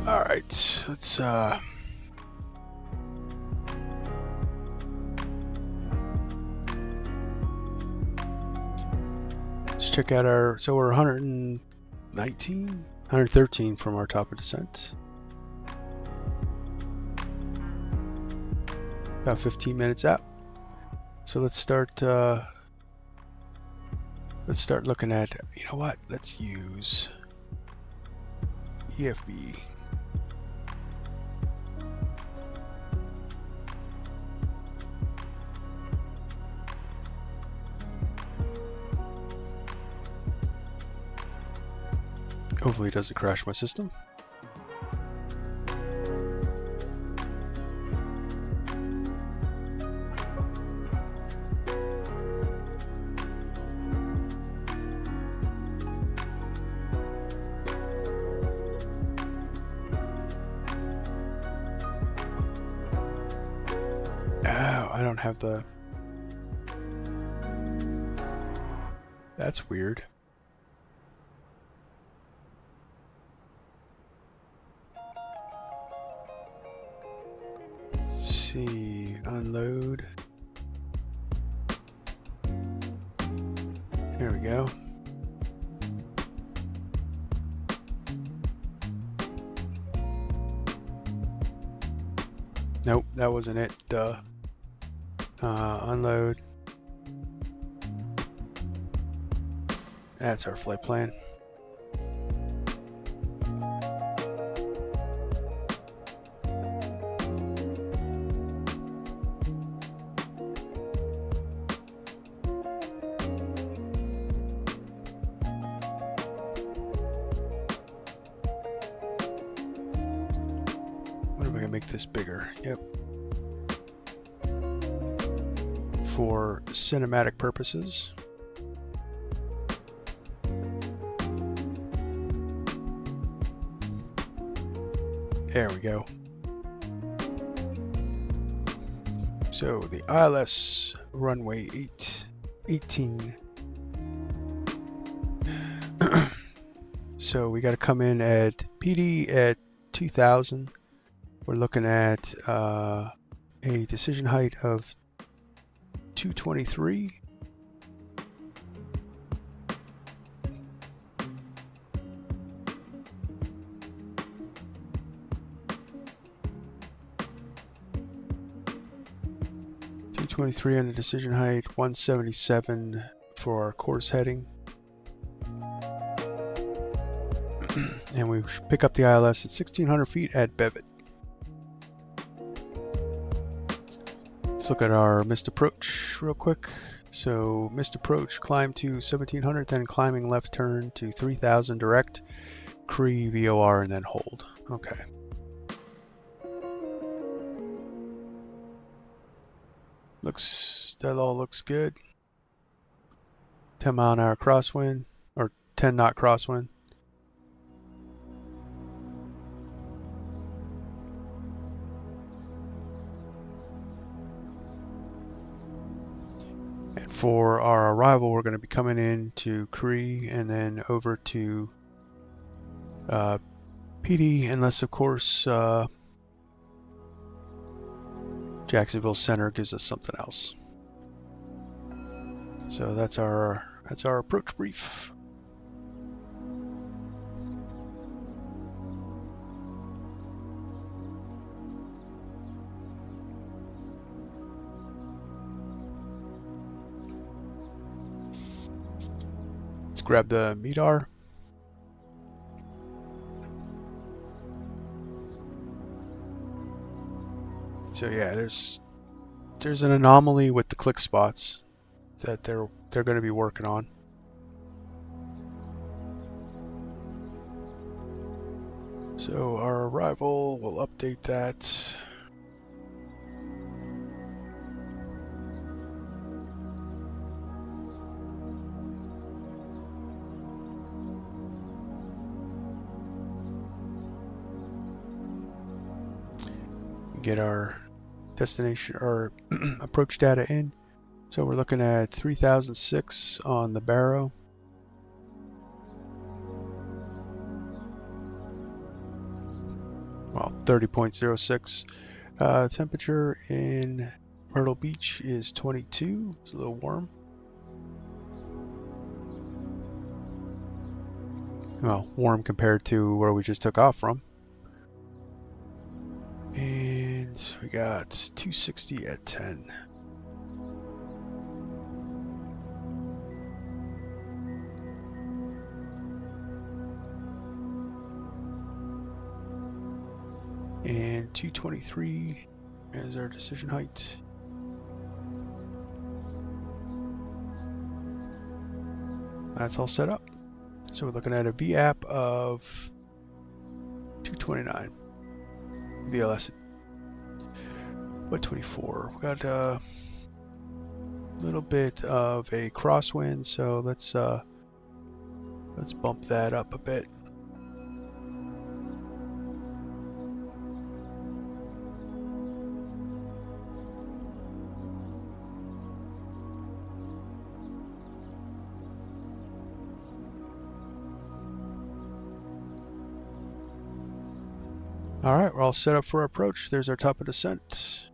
All right, let's check out our. So we're 113 from our top of descent. About 15 minutes out. So let's start looking at. You know what? Let's use EFB. Hopefully it doesn't crash my system. Oh, I don't have the... That's weird. See, unload. There we go. Nope, that wasn't it. Duh. Unload. That's our flight plan. make this bigger. Yep. For cinematic purposes. There we go. So the ILS runway 18. So we got to come in at PD at 2000. We're looking at a decision height of 223. On the decision height, 177 for our course heading. And we pick up the ILS at 1600 feet at Bevet. Let's look at our missed approach real quick. So missed approach, climb to 1700, then climbing left turn to 3000 direct, Cree VOR, and then hold. Okay. That all looks good. 10 mile an hour crosswind, or 10 knot crosswind. And for our arrival, we're going to be coming in to Cree and then over to PD, unless of course Jacksonville Center gives us something else. So that's our approach brief. Let's grab the MEDAR. So yeah, there's an anomaly with the click spots that they're going to be working on. So our arrival, we'll update that. Get our destination or approach data in. So we're looking at 3006 on the Barrow. Well, 30.06. Temperature in Myrtle Beach is 22. It's a little warm. Well, warm compared to where we just took off from. And we got 260 at 10. And 223 is our decision height. That's all set up. So we're looking at a VAP of 229. VLS at 124. We got a little bit of a crosswind, so let's bump that up a bit. All right, we're all set up for our approach. There's our top of descent.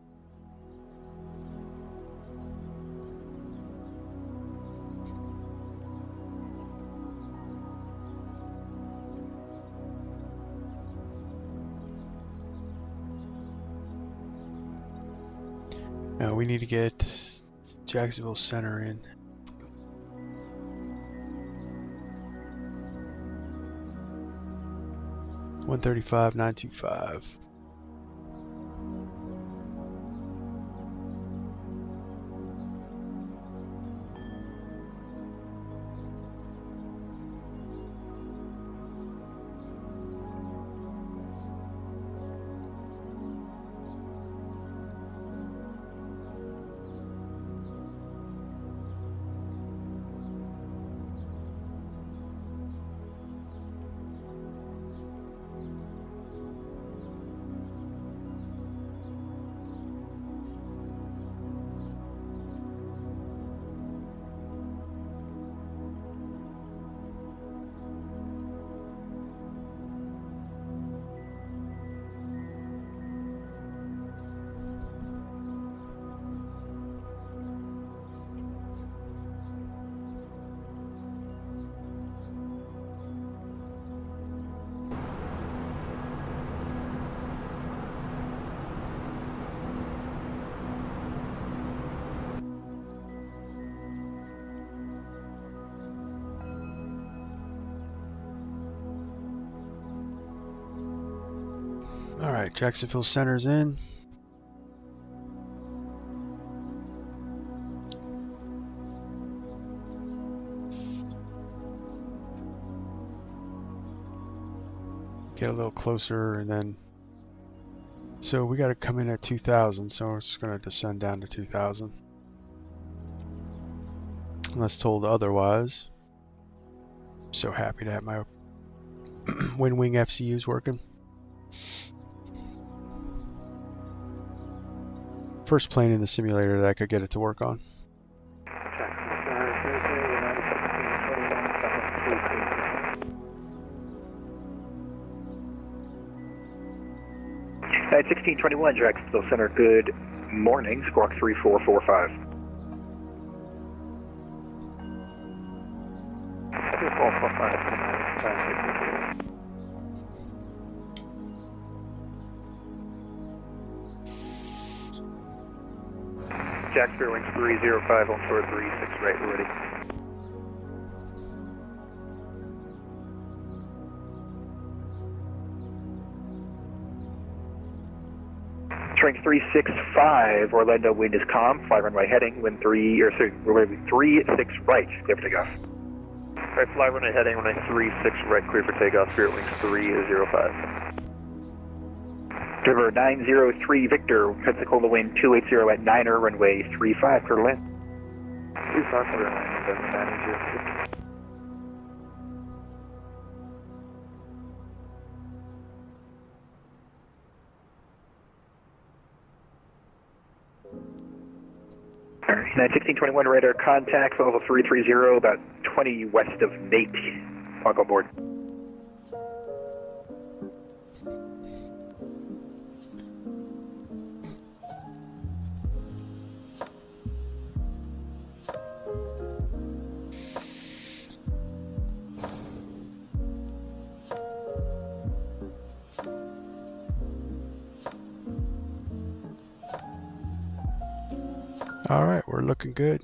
Now we need to get Jacksonville Center in. $135,925. All right, Jacksonville Center's in. Get a little closer, and then so we got to come in at 2,000, so it's going to descend down to 2,000 unless told otherwise. So happy to have my Wind Wing FCUs working. First plane in the simulator that I could get it to work on. At 1621, Jacksonville Center, good morning, squawk 3445. 3445. Jack Spear Wings 305 on shore 36 right, we're ready. Strength 365, Orlando wind is calm, fly runway heading, wind 36 right, clear for takeoff. Alright, fly runway heading, runway 36 right, clear for takeoff, Spirit Wings 305. River 903 Victor, Pensacola wind 280 at Niner, runway 35, clear to land. 35, clear to land, 903. Alright, 1621 radar contact, level 330, about 20 west of Nate. I'll go aboard. All right, we're looking good.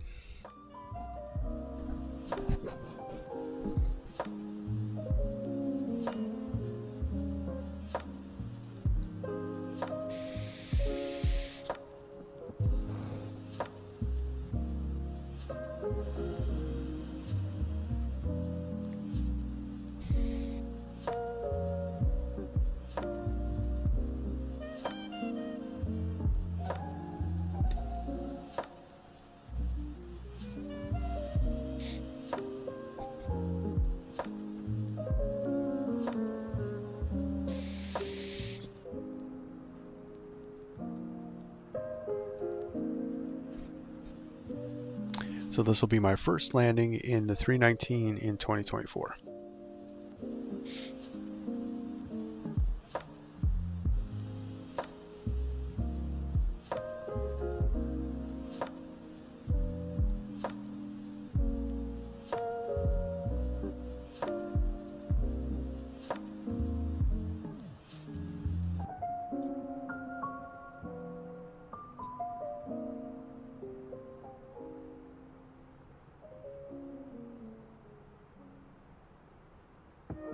So this will be my first landing in the 319 in 2024.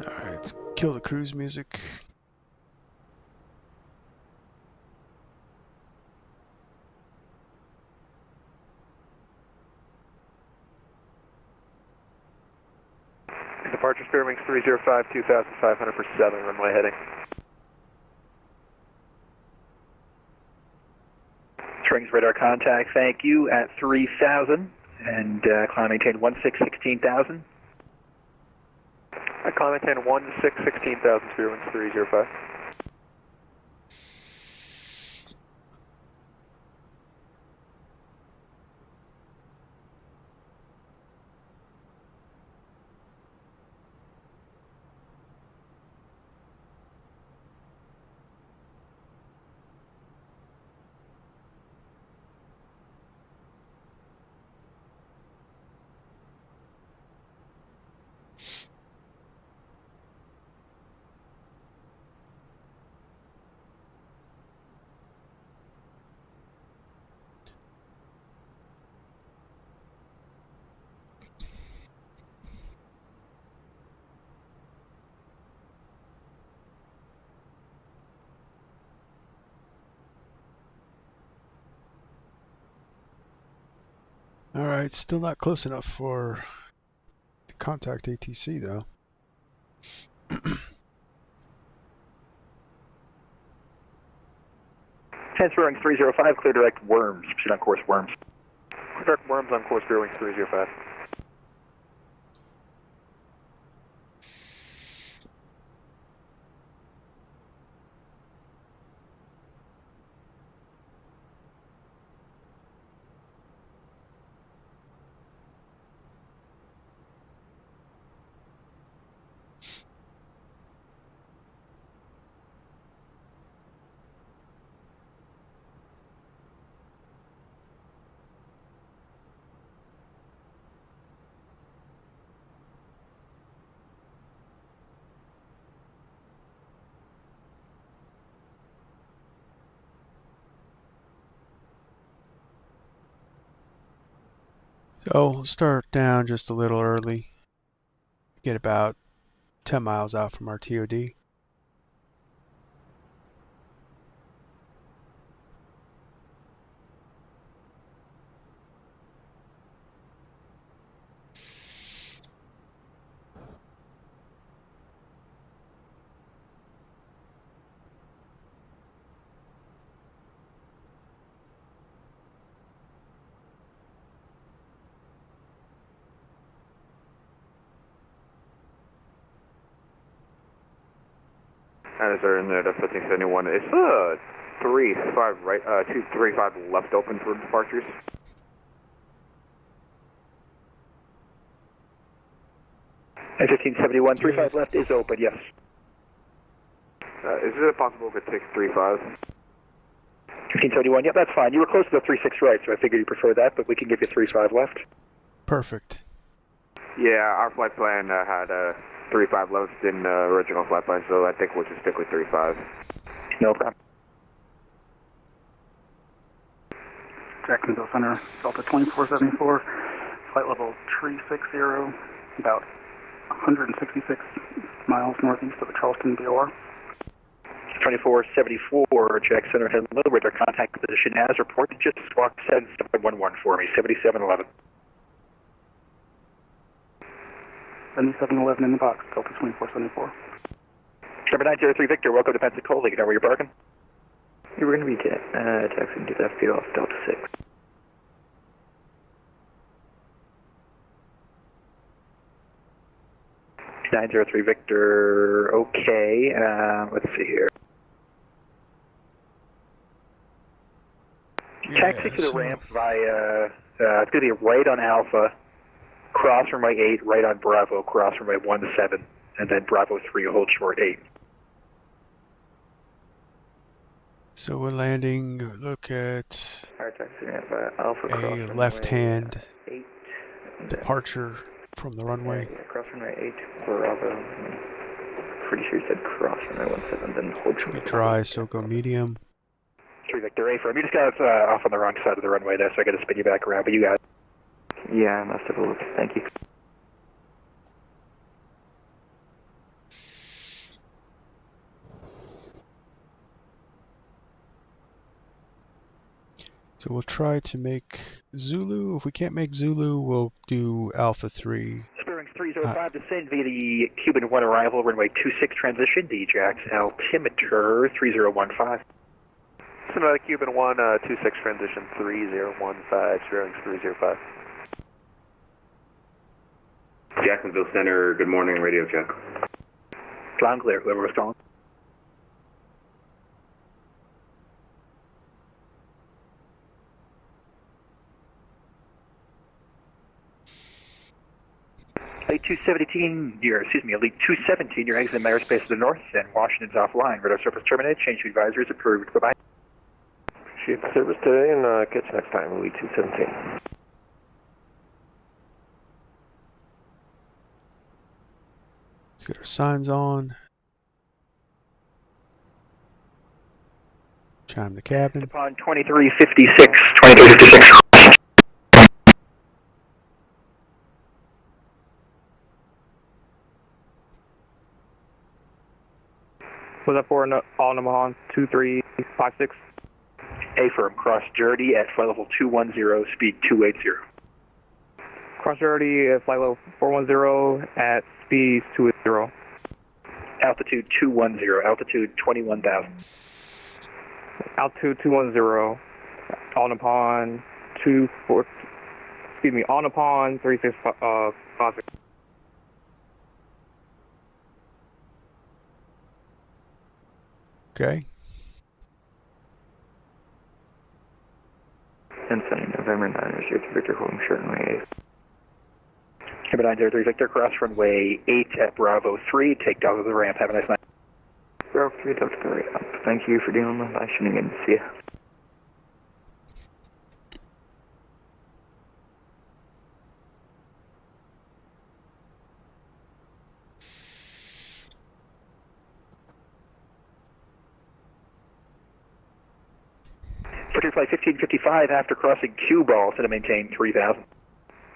Alright, let's kill the cruise music. Departure Spirit Wings 305, 2,500 for 7, runway heading. Strings radar contact, thank you, at 3,000, and climb maintain 16,000. Climb maintain 16,000, Spirit Wings 305. All right, still not close enough for to contact ATC though. Transferring 305, clear direct WYLMS. Proceed on course WYLMS. Clear direct WYLMS on course bearing 305. So we'll start down just a little early. Get about 10 miles out from our TOD. As are in there, the 1571. It's 35 right, 235 left open for departures. And 1571, 35 left is open, yes. Is it possible we could take 35? 1571, yep, that's fine. You were close to the 36 right, so I figured you prefer that, but we can give you 35 left. Perfect. Yeah, our flight plan had 35 left in the original flight plan, so I think we'll just stick with 35. No problem. Jacksonville Center, Delta 2474, flight level 360, about 166 miles northeast of the Charleston VOR. 2474, Jack Center, hello, with our contact position as reported. Just squawk 7711 for me, 7711. 7711 in the box, Delta 2474. Number 903 Victor, welcome to Pensacola. You know where you're parking? You were going to be taxiing to the FP off Delta 6. .903 Victor, okay, let's see here. Taxi to the ramp via, it's going to be right on Alpha, cross runway 8, right on Bravo, cross runway 17, and then Bravo 3, hold short 8. So we're landing, look at Alright, taxi ramp Alpha, a left-hand 8. departure from the runway. Yeah, cross runway 8, Bravo. Pretty sure you said cross runway 17, then hold short. Should be dry, so go medium. 3 Victor, A firm. You just got off on the wrong side of the runway there, so I got to spin you back around, but you got it. Yeah, I must have looked. Thank you. So we'll try to make Zulu. If we can't make Zulu, we'll do Alpha 3. Bearings 305, descend via the Cuban 1 arrival, runway 26 transition, DJAX altimeter 3015. So another Cuban 1, 26 transition 3015, bearings 305. Jacksonville Center, good morning, radio check. Loud and clear, whoever was calling. Elite 217, Elite 217, you're exiting airspace to the north, and Washington's offline. Radar surface terminated, change to advisory is approved. Bye-bye. Appreciate the service today, and catch you next time, Elite 217. Let's get our signs on. Chime the cabin. Upon 2356, 2356. Was that for all Namaha 2356? A firm, cross Dirty at flight level 210, speed 280. Cross already at flight level 410 at speed 20. Altitude 210, altitude 21,000. Altitude 210, on upon 24, excuse me, on upon 3656. Okay. And sending November 9 to Victor holding short runway 8. Number 903 Victor, cross runway 8 at Bravo 3. Take down to the ramp. Have a nice night. Bravo 3, Delta 3 up. Thank you for dealing with that. Tuning in. See ya. Flight 1555 after crossing cue ball, set to maintain 3,000.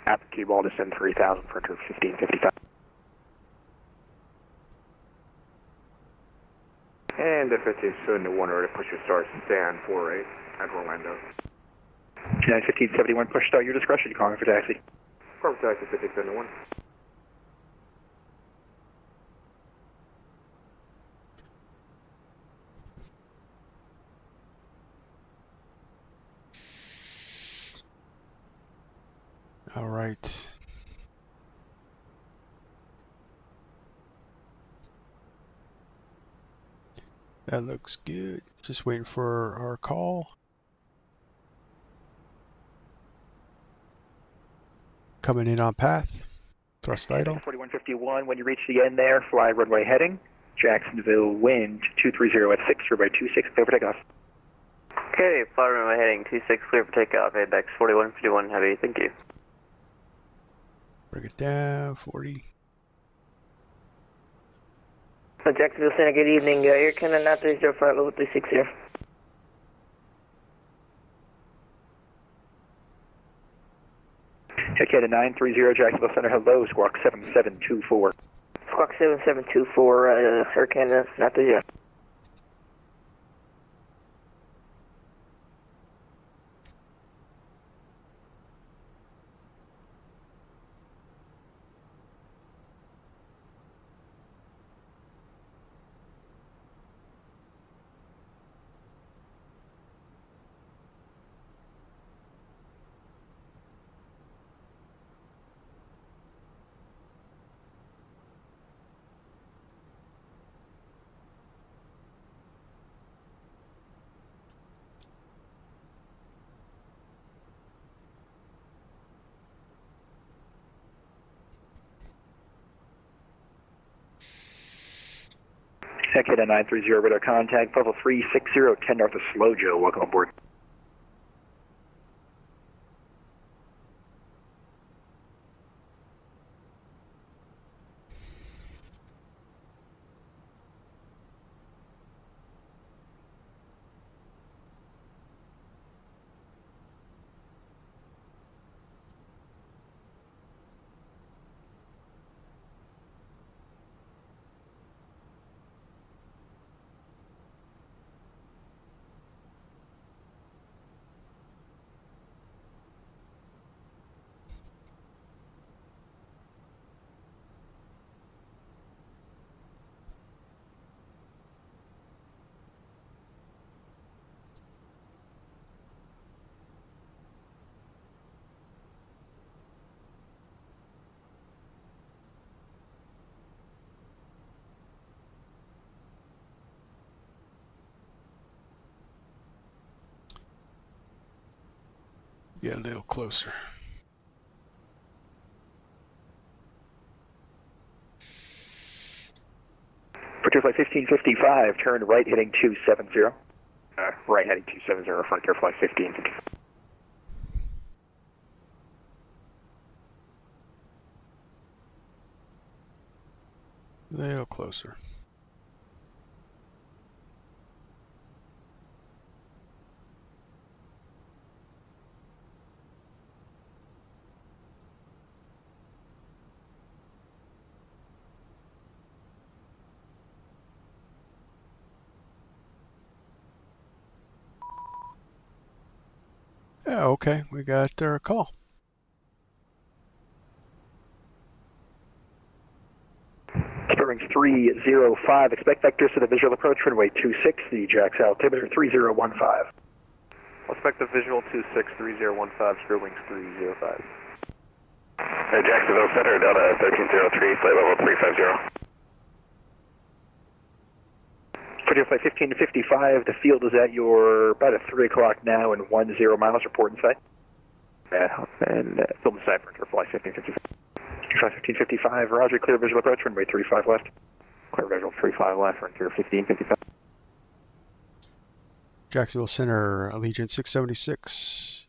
After cue ball, descend 3,000 for 1555. And if it's soon to 1 to push your start, stay on 48 at Orlando. 1571, push start, your discretion, calling for taxi. Corporate taxi 1571. All right. That looks good. Just waiting for our call. Coming in on path. Thrust idle. 4151, when you reach the end there, fly runway heading. Jacksonville wind 230 at 6, runway 26, clear for takeoff. Okay, fly runway heading 26, clear for takeoff. ABEX 4151, heavy, thank you. Bring it down, 40. Jacksonville Center, good evening. Air Canada 930, flight level 360. Canada 930, Jacksonville Center, hello, squawk 7724. Squawk 7724, Air Canada 930. Canada 930, radar contact, level 360, 10 north of Slow Joe, welcome aboard. Get a little closer. Frontier Flight 1555, turn right heading 270. Right heading 270, Frontier Flight 1555. A little closer. Yeah, okay, we got our call. Wings 305. Expect vectors to the visual approach runway 26, the Jax altimeter 3015. Expect the visual 26, 3015, Square Wings 305. Jacksonville Center, Delta 1303, flight level 350. For your flight 1555, the field is at your about at 3 o'clock now and 10 miles, report inside. And field decipher for flight 1555. Flight 1555, roger, clear visual approach, runway 35 left. Clear visual 35 left, frontier 1555. Jacksonville Center, Allegiant 676,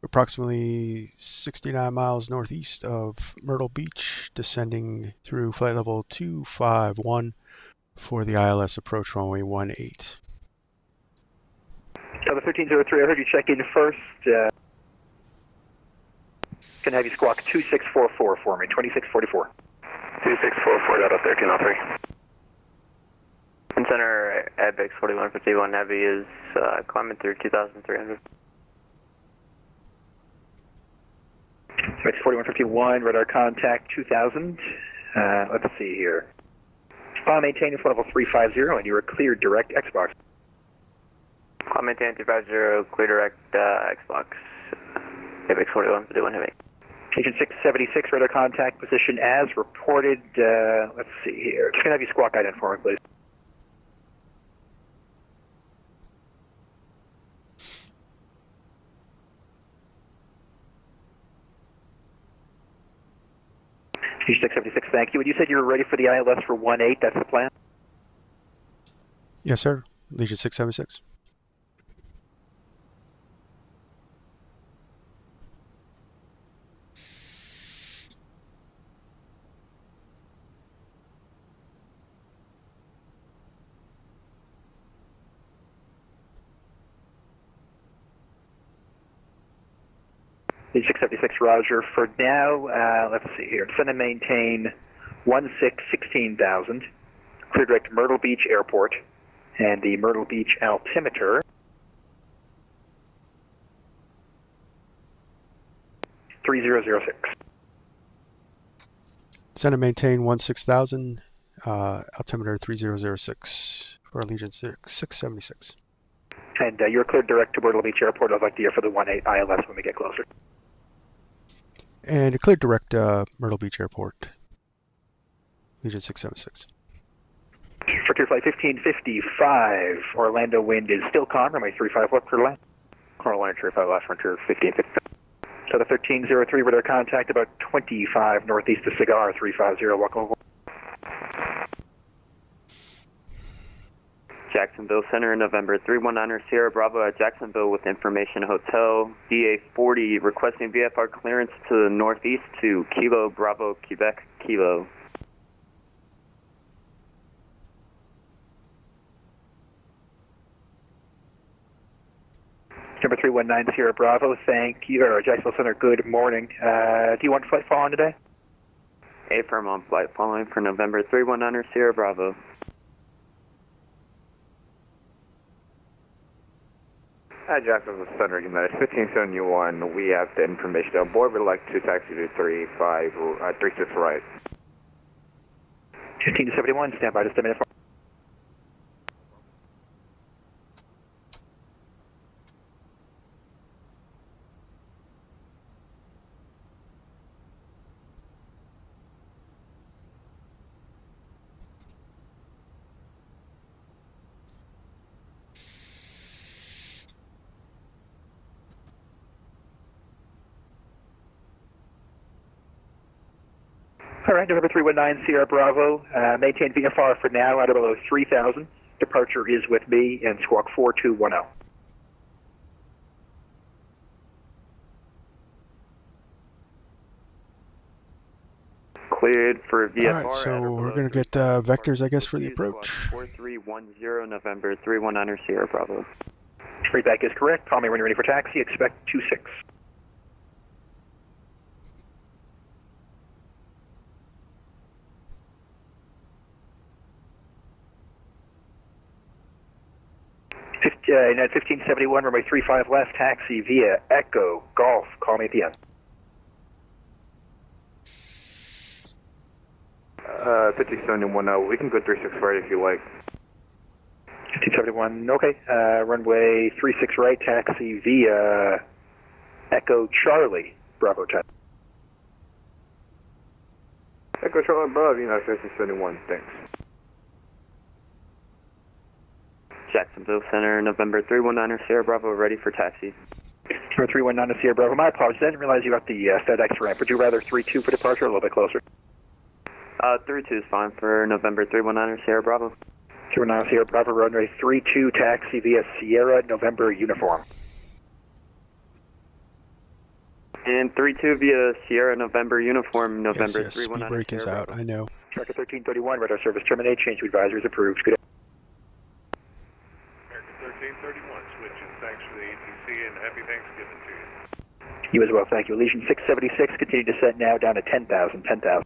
approximately 69 miles northeast of Myrtle Beach, descending through flight level 251 for the ILS approach runway 18. Delta 1303, I heard you check in first. Can I have you squawk 2644 for me, 2644. 2644, Delta 1303. Center, ABEX 4151 Heavy is climbing through 2,300. ABEX 4151, radar contact 2000. Let's see here. Maintain flight level 350, and you are cleared direct Xbox. Maintain 350, clear direct Xbox. ABEX 4151 Heavy. Agent 676, radar contact position as reported. Let's see here. Just going to have you squawk ident for me, please. Agent 676, thank you. And you said you were ready for the ILS for 18, that's the plan? Yes, sir. Allegiant 676. Agent 676, roger. For now, let's see here. Send and maintain 16,000. Clear direct Myrtle Beach Airport and the Myrtle Beach altimeter. 3006. Send and maintain 16,000, altimeter 3006 for Allegiant 676. And you're cleared direct to Myrtle Beach Airport. I'd like to hear for the 18 ILS when we get closer. And cleared direct Myrtle Beach Airport, Allegiant 676. Frontier flight 1555, Orlando wind is still calm, runway 35 left for land. Orlando 35 left, frontier 1555. So the 1303 radar contact about 25 northeast of Cigar 350, welcome aboard. Jacksonville Center, November 319er Sierra Bravo at Jacksonville with information hotel. DA40 requesting VFR clearance to the northeast to Kilo Bravo, Quebec, Kilo. Number 319 Sierra Bravo, thank you. Jacksonville Center, good morning. Do you want flight following today? Affirm on flight following for November 319er Sierra Bravo. Hi, Jacksonville Center, United 1571. We have the information on board. We'd like to taxi to 36 right. 1571, stand by just a minute. All right, November 319 Sierra Bravo, maintain VFR for now out of below 3,000. Departure is with me and squawk 4210. Cleared for VFR. All right, so we're going to get vectors, I guess, for the approach. 4310, November 319er Sierra Bravo. Feedback is correct. Call me when you're ready for taxi. Expect 26. United 1571, runway 35 left, taxi via Echo Golf. Call me at the end. 1571, we can go 36 right if you like. 1571, okay. Runway 36 right, taxi via Echo Charlie, Bravo 10. Echo Charlie above, United 1571, thanks. Jacksonville Center, November 319 Sierra Bravo, ready for taxi. Number 319 Sierra Bravo, my apologies, I didn't realize you got the FedEx ramp. Would you rather 32 for departure or a little bit closer? 32 is fine for November 319 Sierra Bravo. 319 Sierra Bravo, runway 32, taxi via Sierra November uniform. And 32 via Sierra November uniform, November yes, 319 speed break is Sierra out, Bravo. I know. Tracker 1331, radar service terminate, change to advisory is approved. Good. American 1331, switches. Thanks for the ATC and happy Thanksgiving to you. You as well, thank you. Allegiant 676, continue descent now down to 10,000, 10,000.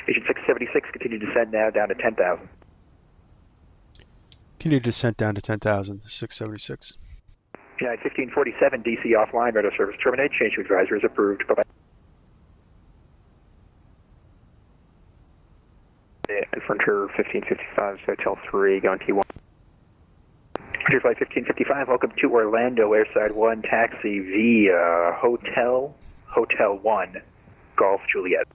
Allegiant 676, continue descent now down to 10,000. Continue descent down to 10,000, 676. United 1547, DC offline, radar service terminate, change to advisory is approved. Bye-bye. Frontier 1555, Hotel 3, going T1. Frontier Flight 1555, welcome to Orlando, Airside 1, taxi via Hotel 1, Golf Juliet.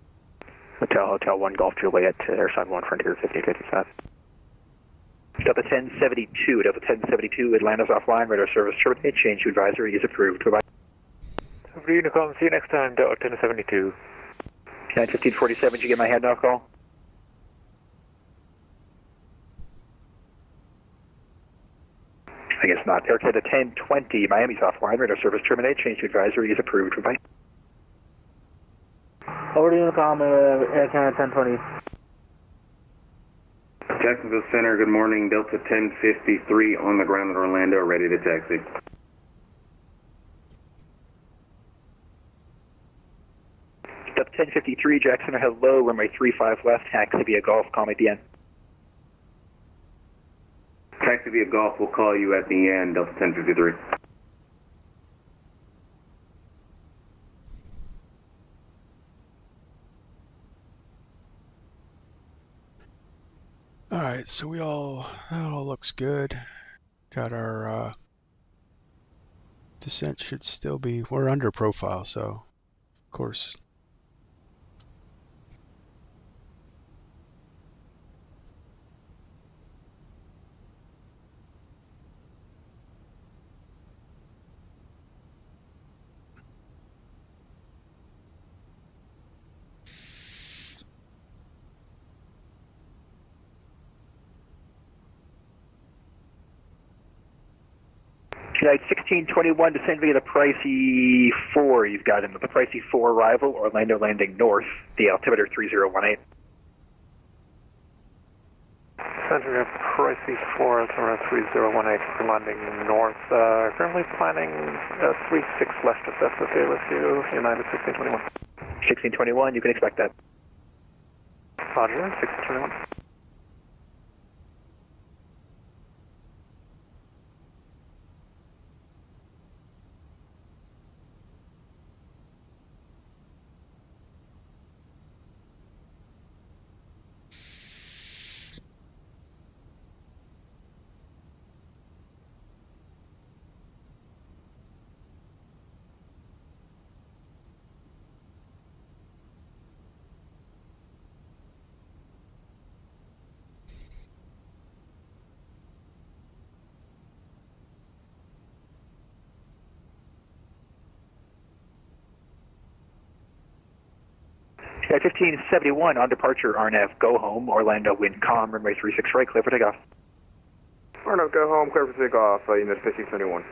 Hotel 1, Golf Juliet to Airside 1, Frontier 1555. Delta 1072, Delta 1072, Atlanta's offline, radar service terminate, change to advisory is approved. Bye-bye. Unicom, see you next time, Delta 1072. United 1547, did you get my handoff call? I guess not. Air Canada 1020, Miami's offline, radar service terminate, change to advisory is approved. Bye-bye. Over to Unicom, Air Canada 1020. Jacksonville Center, good morning. Delta 1053 on the ground in Orlando, ready to taxi. Delta 1053, Jackson, hello, runway 35 left, taxi via Golf, call me at the end. Taxi via Golf, we'll call you at the end, Delta 1053. Alright, so that all looks good. Got our descent should still be, we're under profile, so of course. United 1621, descend via the Pricey 4, you've got him. The Pricey 4 arrival, Orlando landing north, the altimeter 3018. Center Pricey 4, altimeter 3018, landing north. Currently planning 36 left, if that's okay with you, United 1621. 1621, you can expect that. Roger, 1621. At 1571, on departure, RNAV, go home, Orlando, wind calm, runway 36 right, clear for takeoff. Arnold, go home, clear for takeoff, Unit 1571.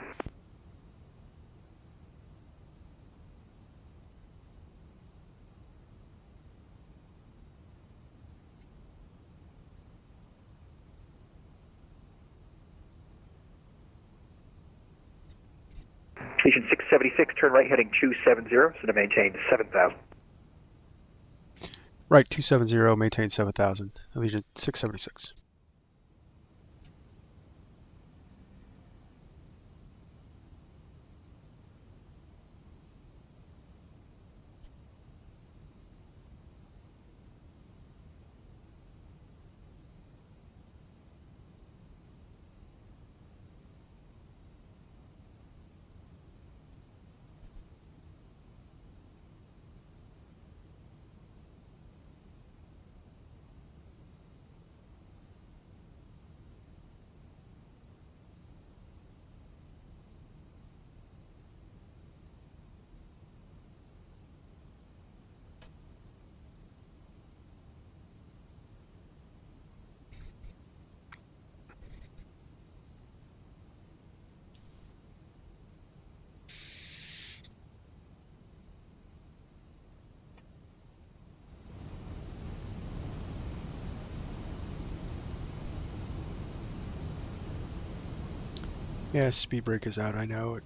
Legion 676, turn right heading 270, so to maintain 7,000. Right, 270, maintain 7,000, Allegiant 676. Yeah, speed brake is out, I know it.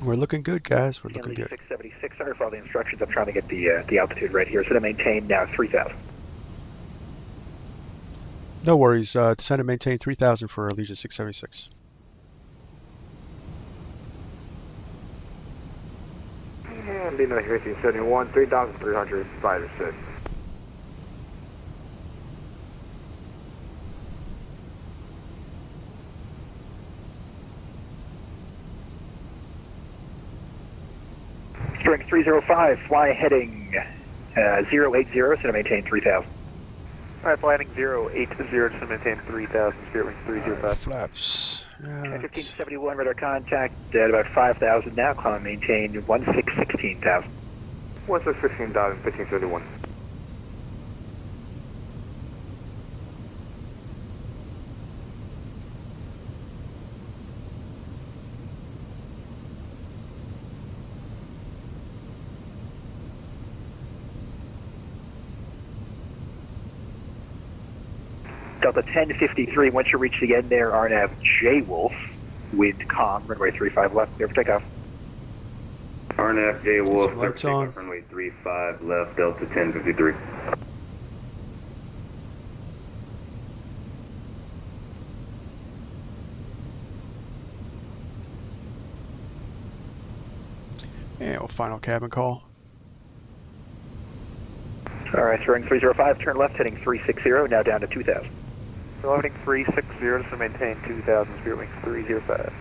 We're looking good, guys. We're looking good. 676, sorry for all the instructions. I'm trying to get the altitude right here. So to maintain now 3,000. No worries. Descend and maintain 3,000 for Allegiant 676. And being like 1571, 3,300, 5 or 6. Strength 305, fly heading 080, so to maintain 3,000. Alright, fly heading 080 to maintain 3,000, spirit wing 305. Flaps. 1571, radar contact at about 5,000 now, climb and maintain 1616,000. 1616,000, 1571. Delta 1053, once you reach the end there, RNAV J Wolf, wind calm, runway 35 left, clear for takeoff. RNAV J Wolf, lights on. runway 35 left, Delta 1053. And final cabin call. Alright, throwing 305, turn left, heading 360, now down to 2,000. So heading 360 to maintain 2,000, spirit wing 305.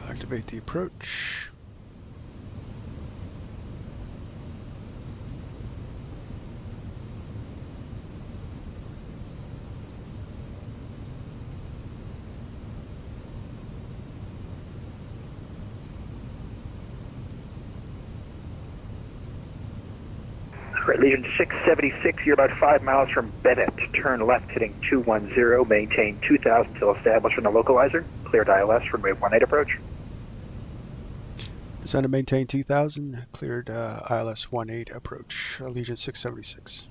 Activate the approach. Alright, Legion 676, you're about 5 miles from Bennett. Turn left, heading 210, maintain 2,000 till established from the localizer. Cleared ILS, runway 18 approach. Descend and maintain 2,000. Cleared ILS 18 approach. Allegiant 676.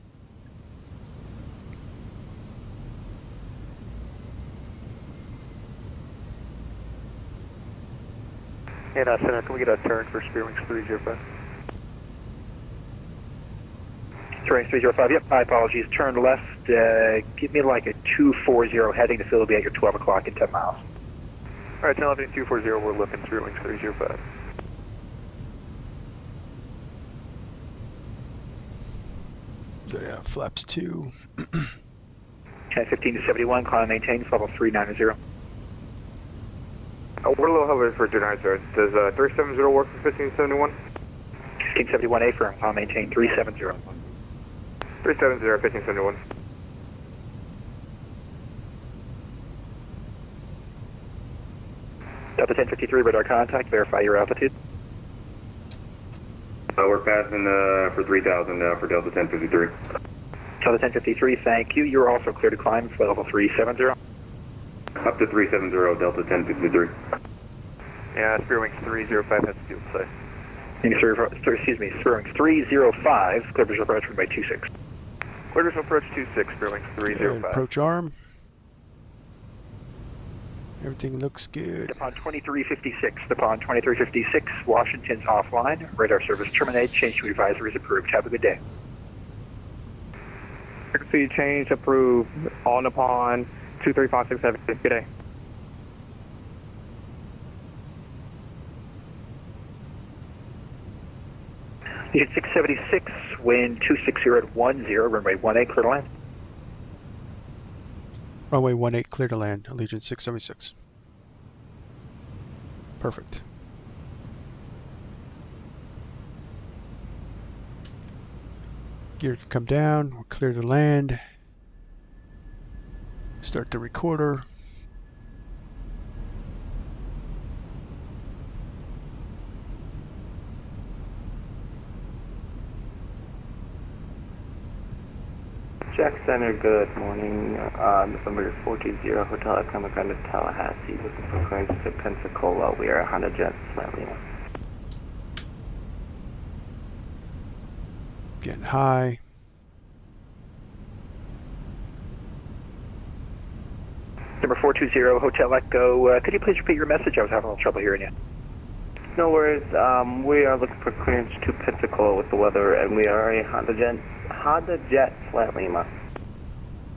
And Center, can we get a turn for spirit wings 305? Terrain 305, yep, my apologies. Turn left, give me like a 240 heading to Philly at your 12 o'clock in 10 miles. Alright, 1011 240, we're looking spirit wings 305. So yeah, flaps 2. 15 to 71, climb maintains level 390. We're a little elevated for tonight, sir. Does 370 work for 1571? King 71A firm, I'll maintain 370. 370, 1571. Delta 1053, radar contact, verify your altitude. We're passing for 3,000 now for Delta 1053. Delta 1053, thank you. You're also clear to climb flight level 370. Up to 370, Delta 1053. Yeah, Spear Wings 305 has fuel safe. Excuse me, Spear Wings 305, clear visual approach runway 26. Clear visual approach 26, Spear Wings 305. Good. Approach arm. Everything looks good. Upon 2356, upon 2356, Washington's offline. Radar service terminate. Change to advisory is approved. Have a good day. Frequency change approved. On upon 23567. Good day. Unit 676, wind 260 at 10, runway 18, clear to land. Runway 18, clear to land. Allegiant 676. Perfect. Gear can come down. We're clear to land. Start the recorder. Jack Center, good morning. November 420, Hotel Echo, McGregor, Tallahassee, looking for clearance to Pensacola. We are Honda Jet, slightly now. Getting high. Number 420, Hotel Echo. Could you please repeat your message? I was having a little trouble hearing you. No worries. We are looking for clearance to Pensacola with the weather, and we are a Honda Jet, Flat Lima.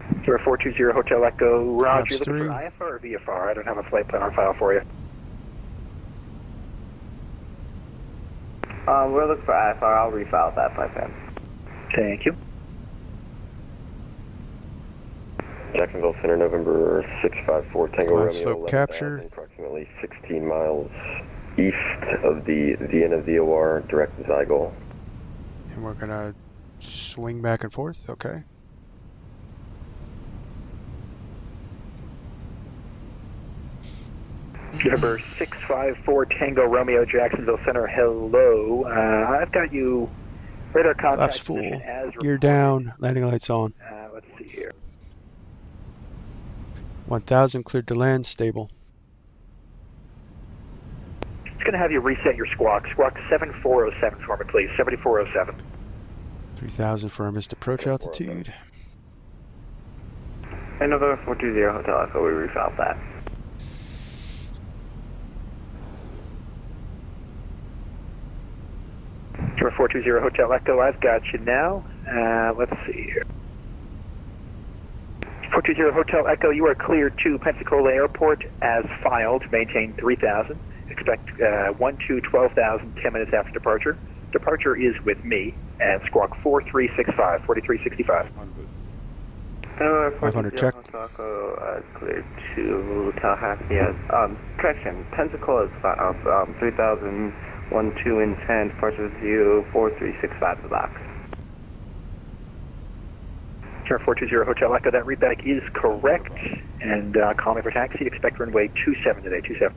Number 420, Hotel Echo. Roger, you looking 3. for IFR or VFR? I don't have a flight plan on file for you. We're looking for IFR. I'll refile that flight plan. Thank you. Jacksonville Center, November 654, Tango Glide Romeo, slope capture. approximately 16 miles east of the Vienna VOR, direct Zygle. And we're going to swing back and forth. Okay. Number 654, Tango Romeo, Jacksonville Center. Hello. I've got you radar contact. Flaps full. As Gear down. Landing lights on. Let's see here. 1000 cleared to land. Stable. It's going to have you reset your squawk. Squawk 7407 for me, please. 7407. 3000 for our missed approach altitude. And November 420, Hotel Echo, we refiled that. Number 420, Hotel Echo, I've got you now. Let's see here. 420, Hotel Echo, you are cleared to Pensacola Airport as filed. Maintain 3000. Expect 12,000, 10 minutes after departure. Departure is with me, and squawk 4365, 4365. 500 check. Hotel Echo, cleared to Tallahassee. Correction, Pensacola is 3000, 12 and 10, departure with you, 4365 the box. Sure, 420 Hotel Echo, that readback is correct, and call me for taxi. Expect runway 27 today, 27.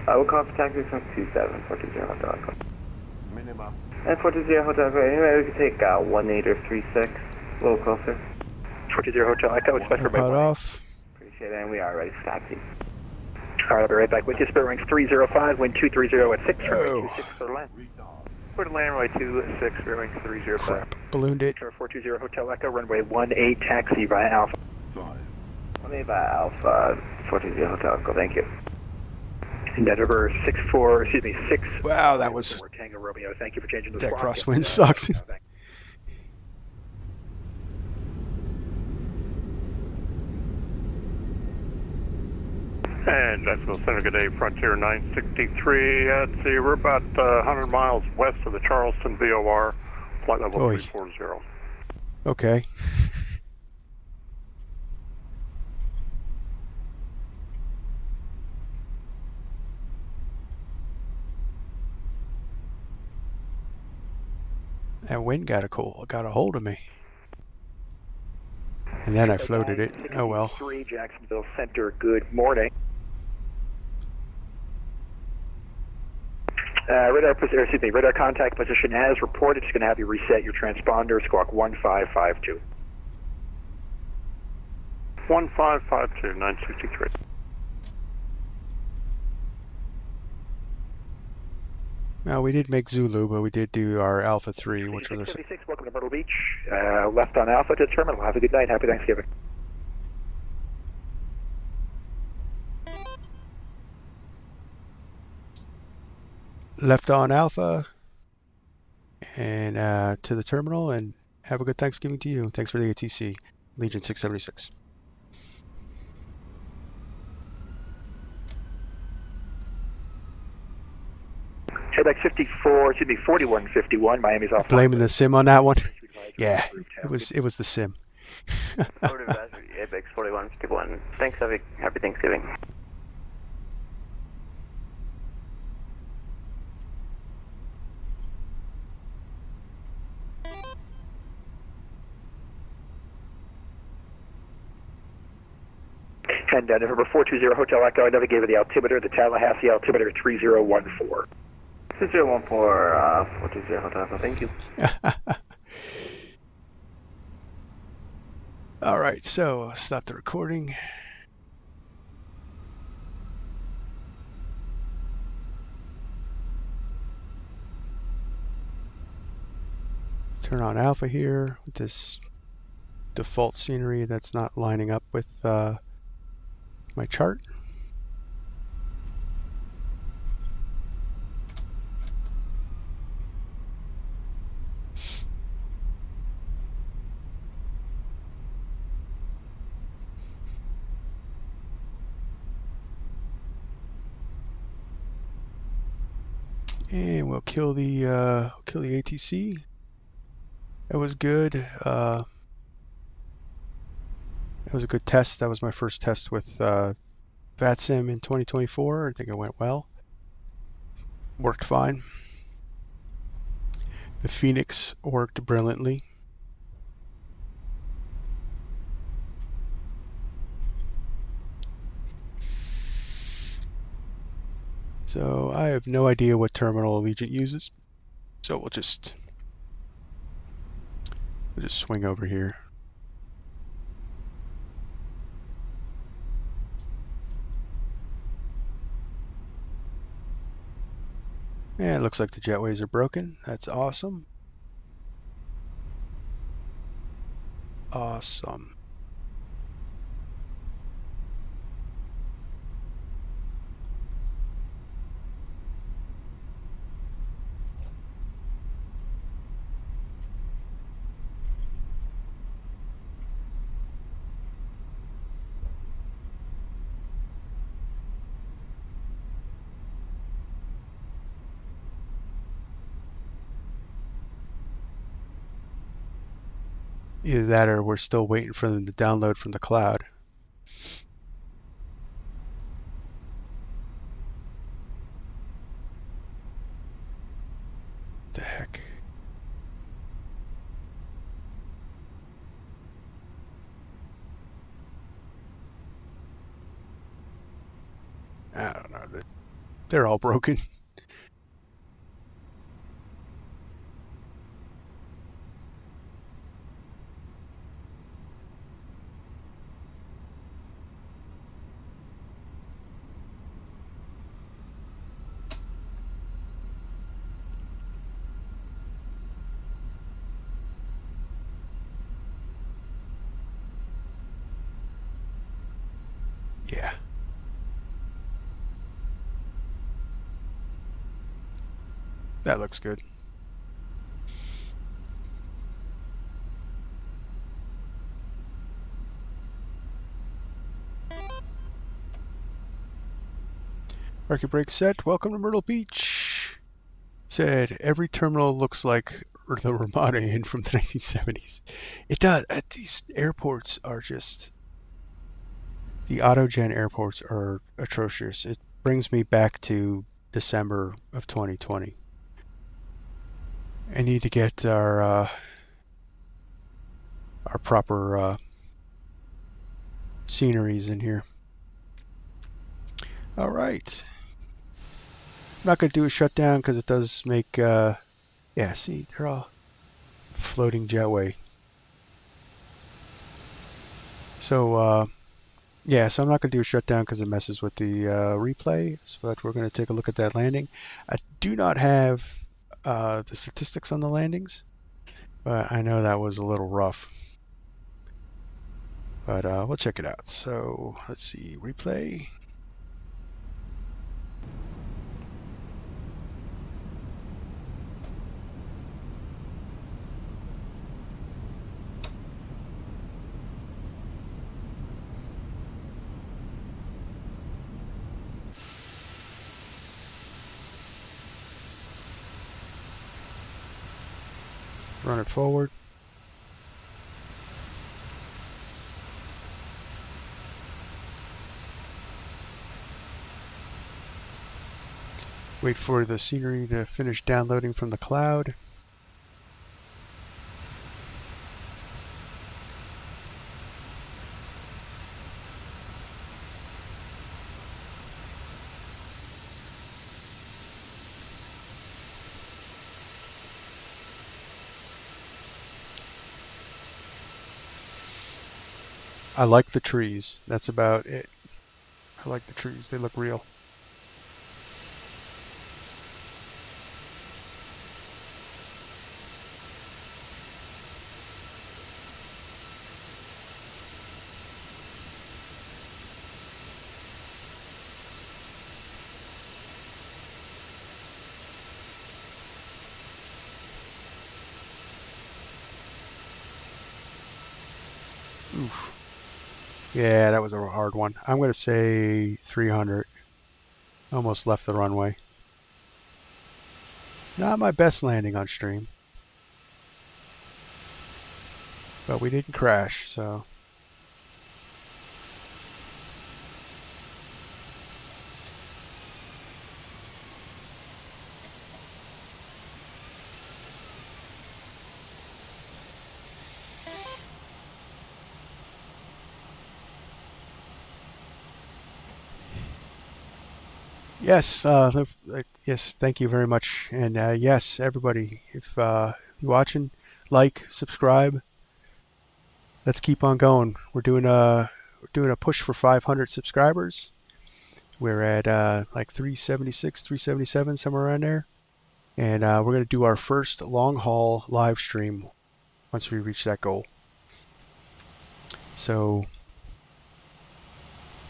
We'll call for taxi from 27, 420 Hotel Echo. Minimum. And 420 Hotel Echo, anyway, we can take 18 or 36, a little closer. 420 Hotel Echo, expect runway Airpod off. Appreciate it, and we are ready for taxi. All right, I'll be right back with you. Spirit Wings 305, wind 230 at 6, runway 26 for the land. Clear to land, runway 26, Spirit Wings 305. Crap. Ballooned it. 420 Hotel Echo, runway 18, taxi via Alpha. 18 via Alpha, 420 Hotel Echo, thank you. And number 6. Wow, that was. Tango Romeo, thank you for changing the That squawk. crosswind sucked. And Jacksonville Center, good day, Frontier 963. See, we're about 100 miles west of the Charleston VOR, flight level 340. Okay. That wind got a hold of me. And then I floated it. Oh well. 3 Jacksonville Center, good morning. Radar contact position as reported. Just going to have you reset your transponder. Squawk 1552. 1552, 963. Well, we did make Zulu, but we did do our Alpha 3, which was... 76, welcome to Myrtle Beach. Left on Alpha to terminal. Have a good night. Happy Thanksgiving. Left on Alpha and to the terminal, and have a good Thanksgiving to you. Thanks for the ATC, Allegiant 676. Quebec 4151, Miami's off. Blaming the sim on that one? Yeah, it was the sim. Apex 4151. Thanks, happy Thanksgiving. And November 420 Hotel Echo, I never gave you the altimeter, the Tallahassee altimeter 3014. 3014, 420 Hotel Echo, thank you. All right, so stop the recording. Turn on Alpha here with this default scenery that's not lining up with my chart. And we'll kill the ATC. That was good. That was a good test. That was my first test with vatsim in 2024. I think it went well. Worked fine. The Fenix worked brilliantly. So I have no idea what terminal Allegiant uses. So we'll just swing over here. Yeah, it looks like the jetways are broken. That's awesome. Awesome. Either that or we're still waiting for them to download from the cloud. What the heck? I don't know. They're all broken. Yeah. That looks good. Market break set. Welcome to Myrtle Beach. Said every terminal looks like the Ramada Inn from the 1970s. It does. These airports are just... The autogen airports are atrocious. It brings me back to December of 2020. I need to get our proper sceneries in here. All right. I'm not going to do a shutdown because it does make, yeah, see, they're all floating jetway. So, yeah, so I'm not going to do a shutdown because it messes with the replay, but we're going to take a look at that landing. I do not have the statistics on the landings, but I know that was a little rough. But we'll check it out. So, let's see, replay. Run it forward. Wait for the scenery to finish downloading from the cloud. I like the trees. That's about it. I like the trees. They look real. Oof. Yeah, that was a hard one. I'm going to say 300. Almost left the runway. Not my best landing on stream. But we didn't crash, so... Yes, yes, thank you very much. And yes, everybody, if you're watching, like, subscribe. Let's keep on going. We're doing a push for 500 subscribers. We're at like 376, 377, somewhere around there. And we're going to do our first long haul live stream once we reach that goal. So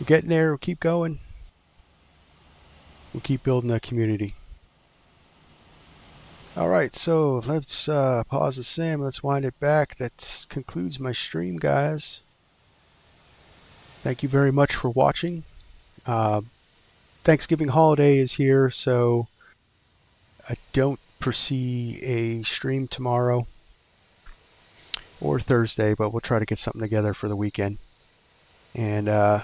we're getting there. We'll keep going. We'll keep building a community. All right, so let's pause the sim. Let's wind it back. That concludes my stream, guys. Thank you very much for watching. Thanksgiving holiday is here, so I don't foresee a stream tomorrow or Thursday, but we'll try to get something together for the weekend. And on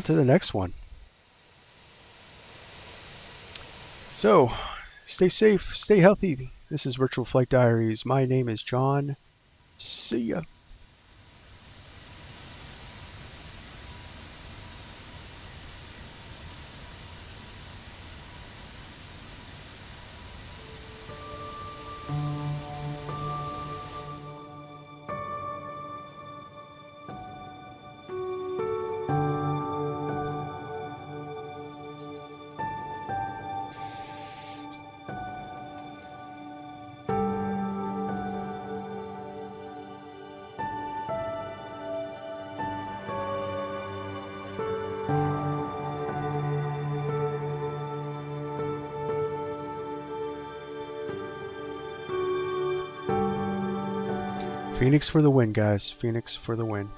to the next one. So, stay safe, stay healthy. This is Virtual Flight Diaries. My name is John. See ya. Phoenix for the win, guys. Phoenix for the win.